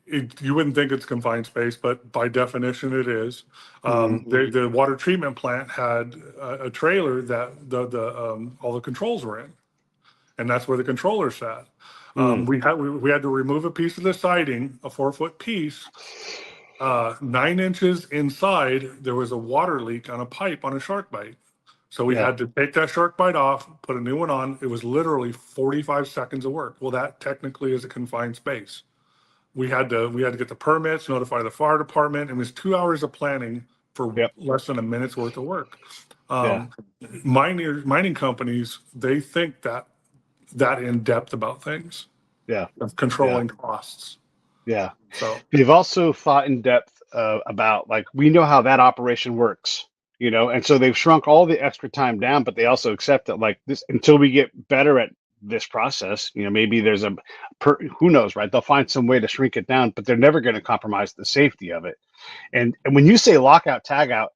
You wouldn't think it's confined space, but by definition it is. The water treatment plant had a trailer that all the controls were in, and that's where the controller sat. We had to remove a piece of the siding, a 4-foot piece. 9 inches inside, there was a water leak on a pipe on a shark bite. So we had to take that shark bite off, put a new one on. It was literally 45 seconds of work. Well, that technically is a confined space. We had to get the permits, notify the fire department. It was 2 hours of planning for less than a minute's worth of work. Mining companies, they think that in depth about things. Of controlling costs. Yeah. So they've also thought in depth about, like, we know how that operation works, and so they've shrunk all the extra time down, but they also accept that, like, this, until we get better at this process, maybe there's who knows, right? They'll find some way to shrink it down, but they're never going to compromise the safety of it. And when you say lockout, tagout,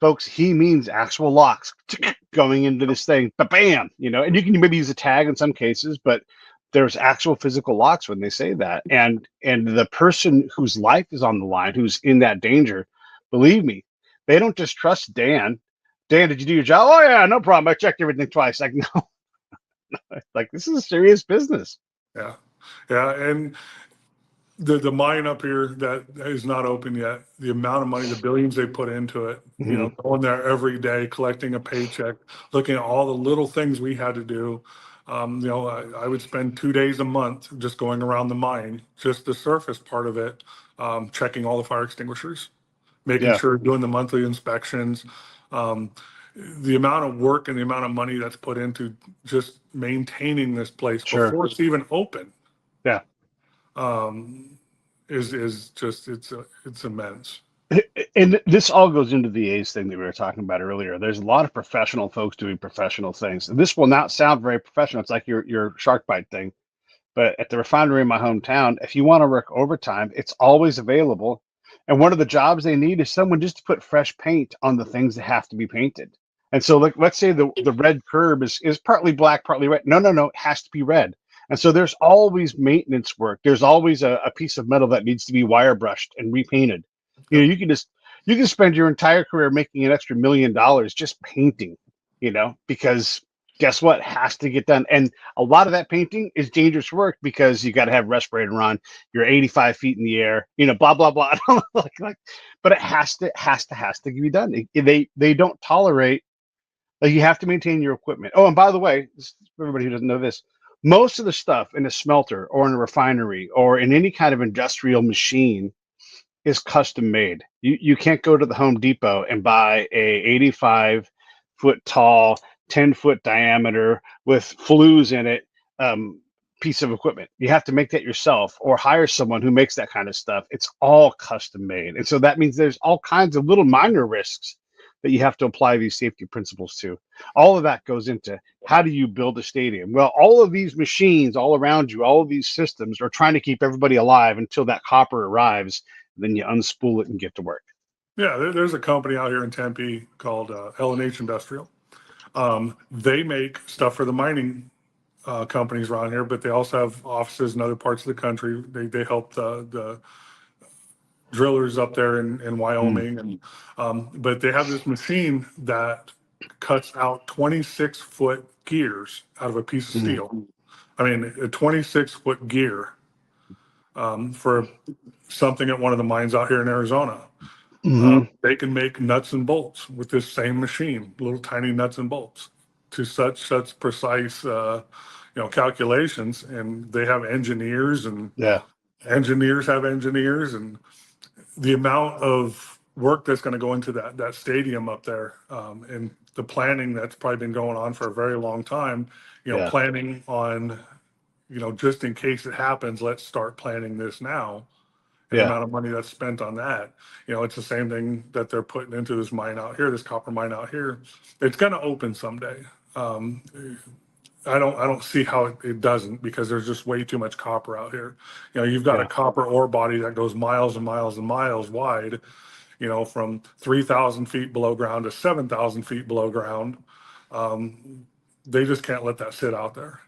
folks, he means actual locks going into this thing, bam, and you can maybe use a tag in some cases, but there's actual physical locks when they say that. And the person whose life is on the line, who's in that danger, believe me, they don't just trust Dan. Dan, did you do your job? Oh yeah, no problem. I checked everything twice. Like, no, like, this is serious business. Yeah. And the mine up here that is not open yet, the amount of money, the billions they put into it, going there every day, collecting a paycheck, looking at all the little things we had to do. I would spend 2 days a month just going around the mine, just the surface part of it, checking all the fire extinguishers, making sure, doing the monthly inspections. The amount of work and the amount of money that's put into just maintaining this place before it's even open. Is just, it's immense. And this all goes into the A's thing that we were talking about earlier. There's a lot of professional folks doing professional things. And this will not sound very professional. It's like your shark bite thing. But at the refinery in my hometown, if you want to work overtime, it's always available. And one of the jobs they need is someone just to put fresh paint on the things that have to be painted. And so, like, let's say the red curb is partly black, partly red. No, it has to be red. And so there's always maintenance work. There's always a piece of metal that needs to be wire brushed and repainted. You can spend your entire career making an extra $1 million just painting, because Guess what? Has to get done. And a lot of that painting is dangerous work because you got to have respirator on. You're 85 feet in the air, blah, blah, blah. But it has to be done. They don't tolerate, like, you have to maintain your equipment. Oh, and by the way, for everybody who doesn't know this, most of the stuff in a smelter or in a refinery or in any kind of industrial machine is custom made. You can't go to the Home Depot and buy a 85-foot tall, 10-foot diameter with flues in it piece of equipment. You have to make that yourself or hire someone who makes that kind of stuff. It's all custom made. And so that means there's all kinds of little minor risks that you have to apply these safety principles to. All of that goes into how do you build a stadium? Well, all of these machines all around you, all of these systems are trying to keep everybody alive until that copper arrives. Then you unspool it and get to work. Yeah, there's a company out here in Tempe called L&H Industrial. They make stuff for the mining companies around here, but they also have offices in other parts of the country. They help the drillers up there in Wyoming, and but they have this machine that cuts out 26-foot gears out of a piece of steel. I mean, a 26-foot gear for something at one of the mines out here in Arizona. They can make nuts and bolts with this same machine, little tiny nuts and bolts to such precise calculations. And they have engineers, and engineers have engineers, and the amount of work that's going to go into that stadium up there, and the planning that's probably been going on for a very long time, planning on, just in case it happens, let's start planning this now. And the amount of money that's spent on that, it's the same thing that they're putting into this mine out here, this copper mine out here. It's going to open someday. I don't see how it doesn't, because there's just way too much copper out here. You've got a copper ore body that goes miles and miles and miles wide, from 3,000 feet below ground to 7,000 feet below ground. They just can't let that sit out there.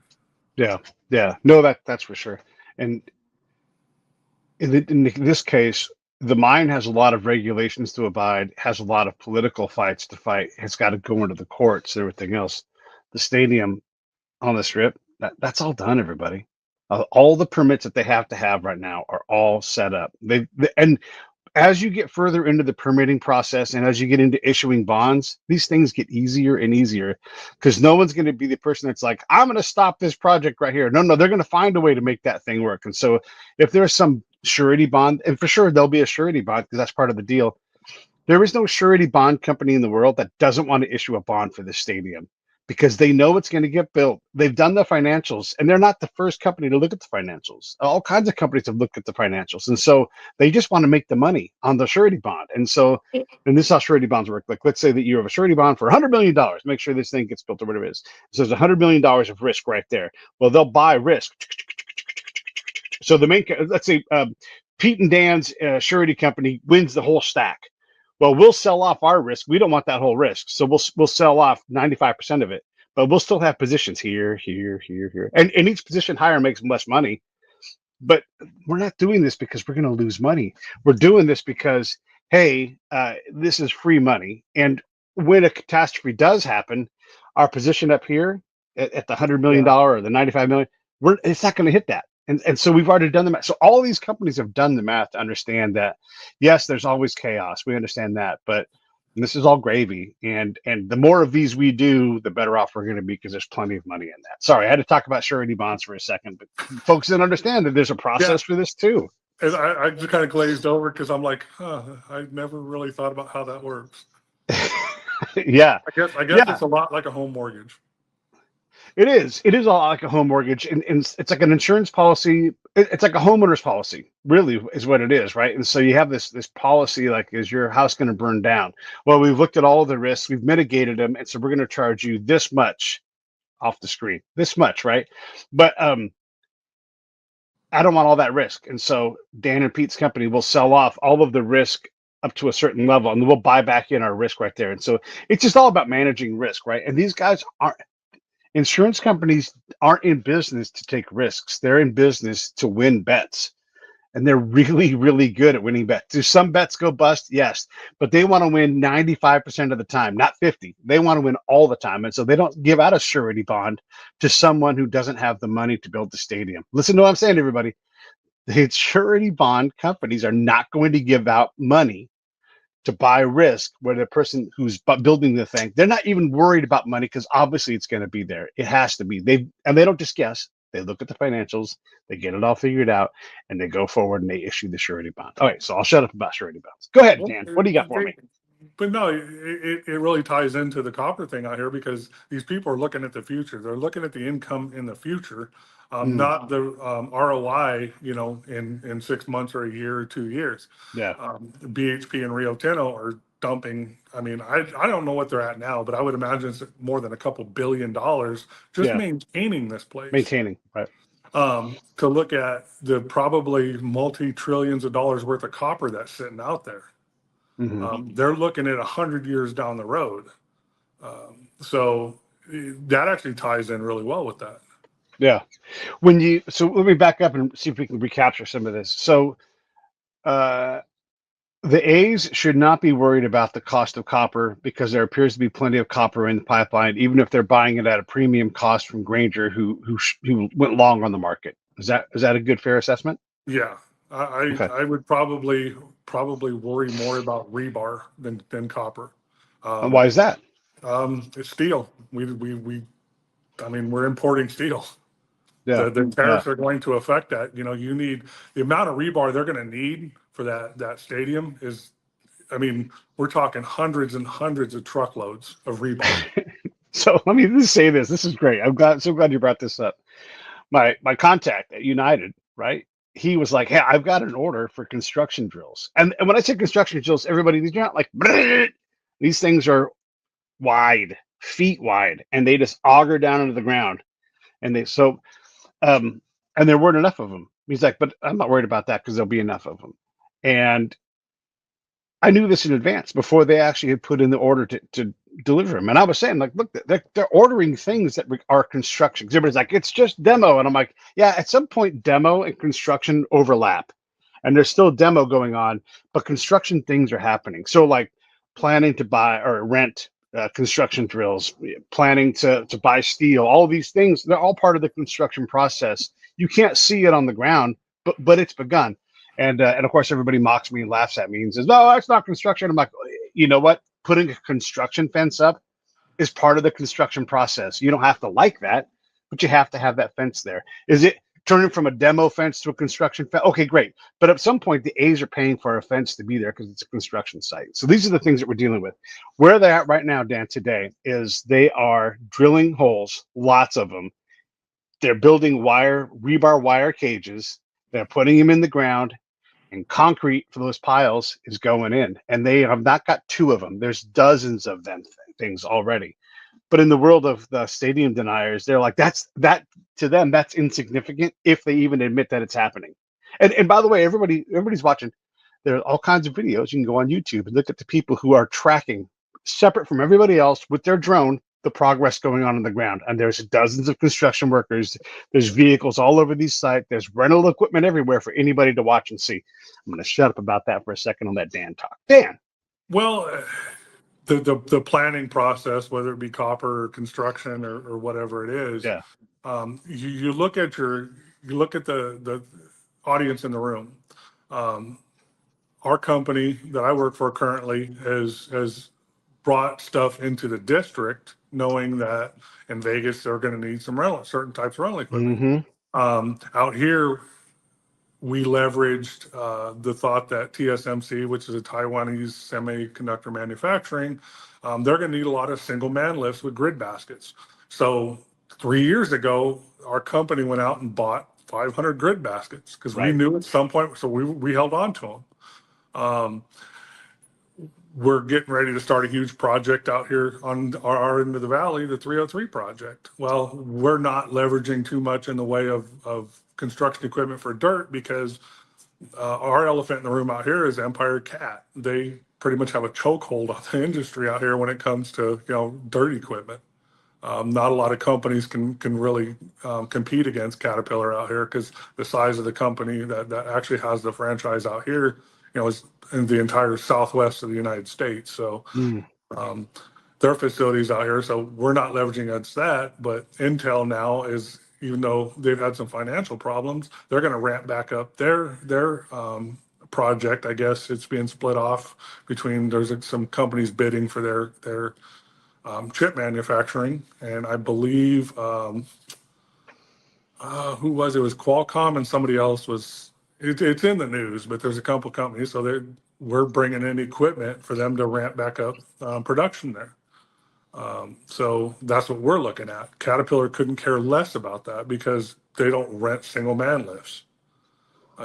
Yeah. No, that's for sure. And in this case, the mine has a lot of regulations to abide, has a lot of political fights to fight. It's got to go into the courts, everything else. The stadium on the strip, that's all done, everybody. All the permits that they have to have right now are all set up. And as you get further into the permitting process and as you get into issuing bonds, these things get easier and easier, because no one's going to be the person that's like, I'm going to stop this project right here. No, they're going to find a way to make that thing work. And so if there's some surety bond, and for sure there'll be a surety bond because that's part of the deal. There is no surety bond company in the world that doesn't want to issue a bond for this stadium, because they know it's going to get built. They've done the financials, and they're not the first company to look at the financials. All kinds of companies have looked at the financials. And so they just want to make the money on the surety bond. And so, and this is how surety bonds work. Like, let's say that you have a surety bond for $100 million, make sure this thing gets built or whatever it is. So there's $100 million of risk right there. Well, they'll buy risk. So the main, let's say Pete and Dan's surety company wins the whole stack. Well, we'll sell off our risk. We don't want that whole risk. So we'll sell off 95% of it, but we'll still have positions here. And each position higher makes less money. But we're not doing this because we're going to lose money. We're doing this because, hey, this is free money. And when a catastrophe does happen, our position up here at the $100 million or the $95 million, it's not going to hit that. And so we've already done the math. So all these companies have done the math to understand that, yes, there's always chaos. We understand that, but this is all gravy. And the more of these we do, the better off we're going to be, because there's plenty of money in that. Sorry, I had to talk about surety bonds for a second, but folks didn't understand that there's a process for this too. And I just kind of glazed over because I'm like, I never really thought about how that works. Yeah. I guess it's a lot like a home mortgage. It is. It is all like a home mortgage, and it's like an insurance policy. It's like a homeowner's policy, really, is what it is, right? And so you have this policy, like, is your house going to burn down? Well, we've looked at all of the risks, we've mitigated them, and so we're going to charge you this much off the screen, this much, right? But I don't want all that risk, and so Dan and Pete's company will sell off all of the risk up to a certain level, and we'll buy back in our risk right there. And so it's just all about managing risk, right? And these guys aren't. Insurance companies aren't in business to take risks. They're in business to win bets. and they're really, really good at winning bets. Do some bets go bust? Yes, but they want to win 95% of the time, not 50. They want to win all the time, and so they don't give out a surety bond to someone who doesn't have the money to build the stadium. Listen to what I'm saying, everybody. The surety bond companies are not going to give out money to buy risk where the person who's building the thing, they're not even worried about money because obviously it's going to be there. It has to be. They don't just guess. They look at the financials, they get it all figured out, and they go forward and they issue the surety bond. All right, so I'll shut up about surety bonds. Go ahead, Well, Dan. What do you got for me? but no, it really ties into the copper thing out here because these people are looking at the future. They're looking at the income in the future, Mm, not the ROI, in 6 months or a year or 2 years. yeah, BHP and Rio Tinto are dumping. I mean, I don't know what they're at now, but I would imagine it's more than a couple $1 billion just yeah, maintaining this place. maintaining, right? To look at the probably multi-trillions of dollars worth of copper that's sitting out there. Hmm. They're looking at 100 years down the road. So that actually ties in really well with that. Yeah. So let me back up and see if we can recapture some of this. So, uh, the A's should not be worried about the cost of copper because there appears to be plenty of copper in the pipeline, even if they're buying it at a premium cost from Granger, who went long on the market. Is that a good fair assessment? Yeah, Okay. I would probably worry more about rebar than copper. And why is that? It's steel. I mean, we're importing steel. Yeah. The Yeah. tariffs are going to affect that. You need the amount of rebar they're going to need for that stadium is, I mean, we're talking hundreds and hundreds of truckloads of rebar. So let me just say this. This is great. So glad you brought this up. My contact at United, right? He was like, "Hey, I've got an order for construction drills." And when I say construction drills, everybody, these are not like these things are wide, feet wide, and they just auger down into the ground. And um, and there weren't enough of them. He's like, "But I'm not worried about that because there'll be enough of them." And I knew this in advance before they actually had put in the order to deliver them. And I was saying, like, look, they're ordering things that are construction. 'Cause everybody's like, it's just demo. And I'm like, yeah, at some point, demo and construction overlap. And there's still demo going on, but construction things are happening. So, like, planning to buy or rent construction drills, planning to buy steel, all these things, they're all part of the construction process. You can't see it on the ground, but it's begun. And of course, everybody mocks me and laughs at me and says, "No, that's not construction." I'm like, you know what? Putting a construction fence up is part of the construction process. You don't have to like that, but you have to have that fence there. Is it turning from a demo fence to a construction fence? Okay, great. But at some point, the A's are paying for a fence to be there because it's a construction site. So these are the things that we're dealing with. Where they're at right now, Dan, today is they are drilling holes, lots of them. They're building rebar wire cages. They're putting them in the ground, and concrete for those piles is going in, and they have not got two of them. There's dozens of them things already. But in the world of the stadium deniers, they're like, that to them, that's insignificant if they even admit that it's happening. And by the way, everybody's watching. There are all kinds of videos. You can go on YouTube and look at the people who are tracking, separate from everybody else, with their drone, the progress going on the ground. And there's dozens of construction workers. There's vehicles all over these sites. There's rental equipment everywhere for anybody to watch and see. I'm going to shut up about that for a second and let Dan talk. Dan. Well, the planning process, whether it be copper or construction or whatever it is, Yeah. you look at the audience in the room. Um, our company that I work for currently has brought stuff into the district, knowing that in Vegas they're going to need certain types of rental equipment. Mm-hmm. Out here, we leveraged the thought that TSMC, which is a Taiwanese semiconductor manufacturing, they're going to need a lot of single man lifts with grid baskets. So 3 years ago, our company went out and bought 500 grid baskets because we Right. knew at some point, so we held on to them. We're getting ready to start a huge project out here on our end of the valley, the 303 project. Well, we're not leveraging too much in the way of construction equipment for dirt because our elephant in the room out here is Empire Cat. They pretty much have a chokehold on the industry out here when it comes to dirt equipment. Not a lot of companies can really compete against Caterpillar out here because the size of the company that actually has the franchise out here, is in the entire southwest of the United States. So Mm. um, their facilities out here. So we're not leveraging against that. But Intel now is, even though they've had some financial problems, they're going to ramp back up their project. I guess it's being split off between, there's some companies bidding for their chip manufacturing, and I believe who was it? It was Qualcomm and somebody else was. It's in the news, but there's a couple companies, so we're bringing in equipment for them to ramp back up production there. So that's what we're looking at. Caterpillar couldn't care less about that because they don't rent single man lifts.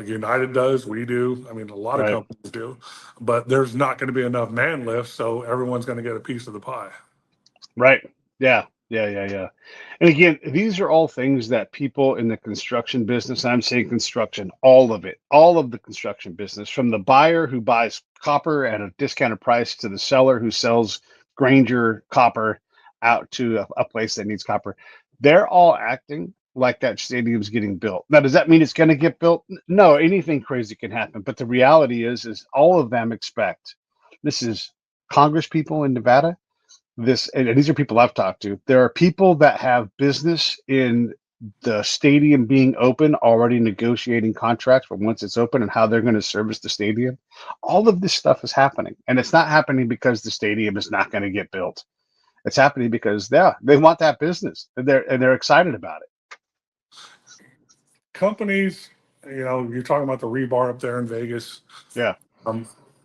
United does, we do. I mean, a lot of Right. companies do, but there's not going to be enough man lifts, so everyone's going to get a piece of the pie. Right. Yeah. Yeah. Yeah. Yeah. And again, these are all things that people in the construction business, I'm saying construction, all of it, all of the construction business, from the buyer who buys copper at a discounted price to the seller who sells Granger copper out to a place that needs copper, they're all acting like that stadium's getting built. Now, does that mean it's going to get built? No, anything crazy can happen. But the reality is all of them expect, this is Congress people in Nevada, this, and these are people I've talked to. There are people that have business in the stadium being open, already negotiating contracts for once it's open and how they're going to service the stadium. All of this stuff is happening, and it's not happening because the stadium is not going to get built. It's happening because they want that business, and they're excited about it. Companies, you're talking about the rebar up there in Vegas. Yeah,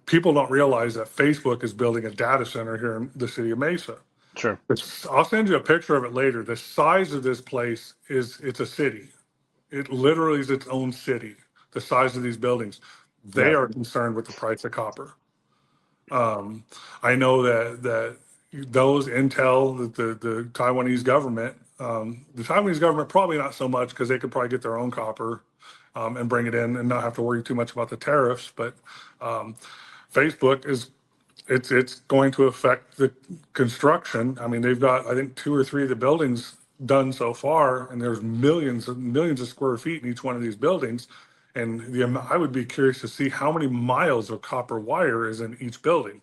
People don't realize that Facebook is building a data center here in the city of Mesa. sure. I'll send you a picture of it later. The size of this place it's a city. It literally is its own city. The size of these buildings. They Yeah, are concerned with the price of copper. I know that those Intel, the Taiwanese government, the Taiwanese government probably not so much because they could probably get their own copper and bring it in and not have to worry too much about the tariffs. But Facebook it's going to affect the construction. I mean, they've got, I think, 2 or 3 of the buildings done so far, and there's millions of square feet in each one of these buildings. And I would be curious to see how many miles of copper wire is in each building.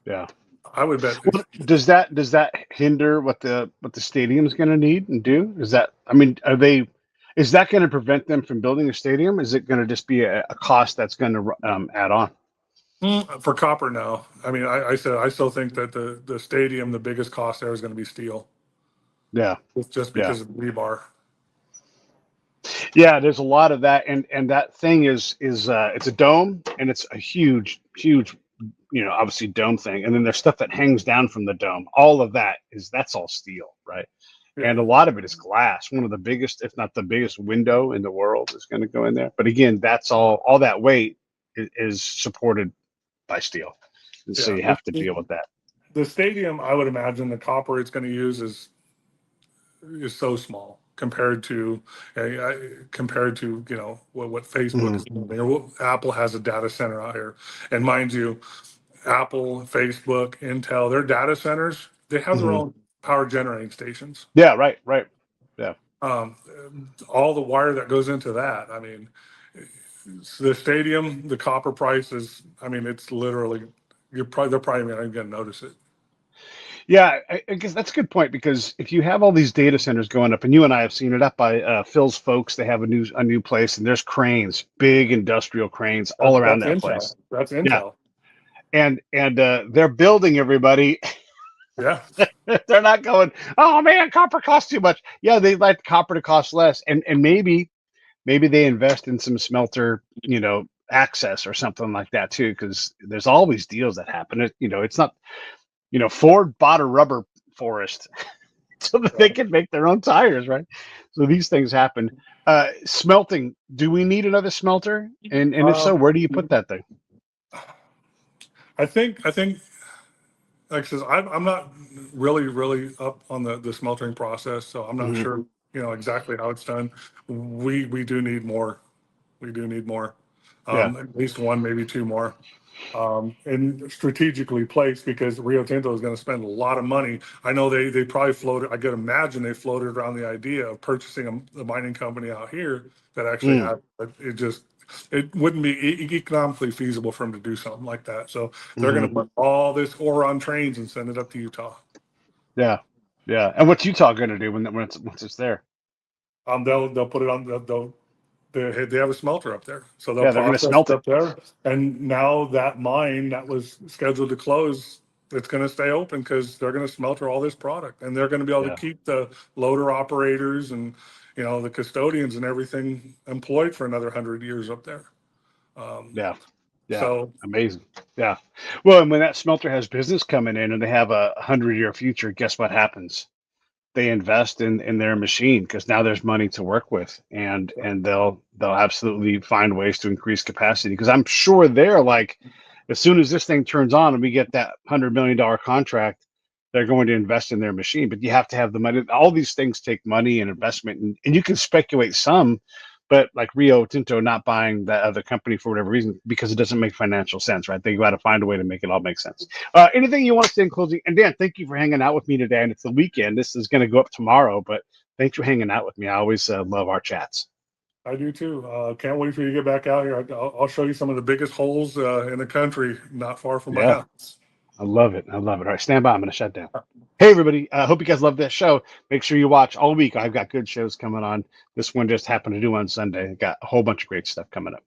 yeah. I would bet. Well, does that hinder what the stadium's going to need and do? Is that, I mean, is that going to prevent them from building a stadium? Is it going to just be a cost that's going to add on? For copper, no. I mean, I said I still think that the stadium, the biggest cost there is going to be steel. Yeah, Just yeah, because of rebar. yeah. There's a lot of that, and that thing is it's a dome, and it's a huge, huge, obviously dome thing, and then there's stuff that hangs down from the dome. All of that's all steel, right? Yeah. And a lot of it is glass. One of the biggest, if not the biggest, window in the world is going to go in there. But again, that's all that weight is supported by steel, and so Yeah. you have to deal with that. The stadium, I would imagine the copper it's going to use is so small compared to what Facebook is doing. Or what Apple has a data center out here, and mind you, Apple, Facebook, Intel, their data centers, they have their own power generating stations. Yeah, right, right. Yeah. Um, all the wire that goes into that. I mean, the stadium, the copper price is. I mean, it's literally they're probably not even going to notice it. Yeah, I guess that's a good point because if you have all these data centers going up, and you and I have seen it up by Phil's folks, they have a new place, and there's cranes, big industrial cranes all around That's that Intel. place. That's Yeah, Intel. and they're building everybody. Yeah. They're not going, oh man, copper costs too much. Yeah, they like copper to cost less, and maybe they invest in some smelter, access or something like that too, because there's always deals that happen. It's not, Ford bought a rubber forest so that they can make their own tires, right? So these things happen. Smelting. Do we need another smelter? And if so, Um, where do you put that thing? I think like I says, I'm not really up on the smeltering process, so I'm not Mhm. sure exactly how it's done. We do need more. We do need more. Yeah. At least one, maybe two more, and strategically placed because Rio Tinto is going to spend a lot of money. I know they probably floated. I could imagine they floated around the idea of purchasing a mining company out here that actually Mm. had, but it wouldn't be economically feasible for them to do something like that. So they're going Hmm. to put all this ore on trains and send it up to Utah. Yeah. Yeah. And what's Utah going to do when it's once it's there? They'll put it on. They have a smelter up there, so they'll Yeah, they're going to process it smelt it. up there. And now that mine that was scheduled to close, it's going to stay open because they're going to smelter all this product, and they're going to be able to Yeah. keep the loader operators and the custodians and everything employed for another 100 years up there. Um, Yeah. Yeah. so Amazing. Yeah. Well, and when that smelter has business coming in and they have a 100-year future, guess what happens? They invest in their machine because now there's money to work with, and they'll absolutely find ways to increase capacity because I'm sure they're like, as soon as this thing turns on and we get that $100 million contract, they're going to invest in their machine. But you have to have the money. All these things take money and investment, and you can speculate some, but like Rio Tinto not buying that other company for whatever reason because it doesn't make financial sense, right? They got to find a way to make it all make sense. Anything you want to say in closing? And Dan, thank you for hanging out with me today. And it's the weekend. This is going to go up tomorrow, but thanks for hanging out with me. I always love our chats. I do too. Can't wait for you to get back out here. I'll show you some of the biggest holes in the country, not far from my Yeah, house. I love it. I love it. All right, stand by. I'm going to shut down. Hey, everybody. I hope you guys love that show. Make sure you watch all week. I've got good shows coming on. This one just happened to do on Sunday. Got a whole bunch of great stuff coming up.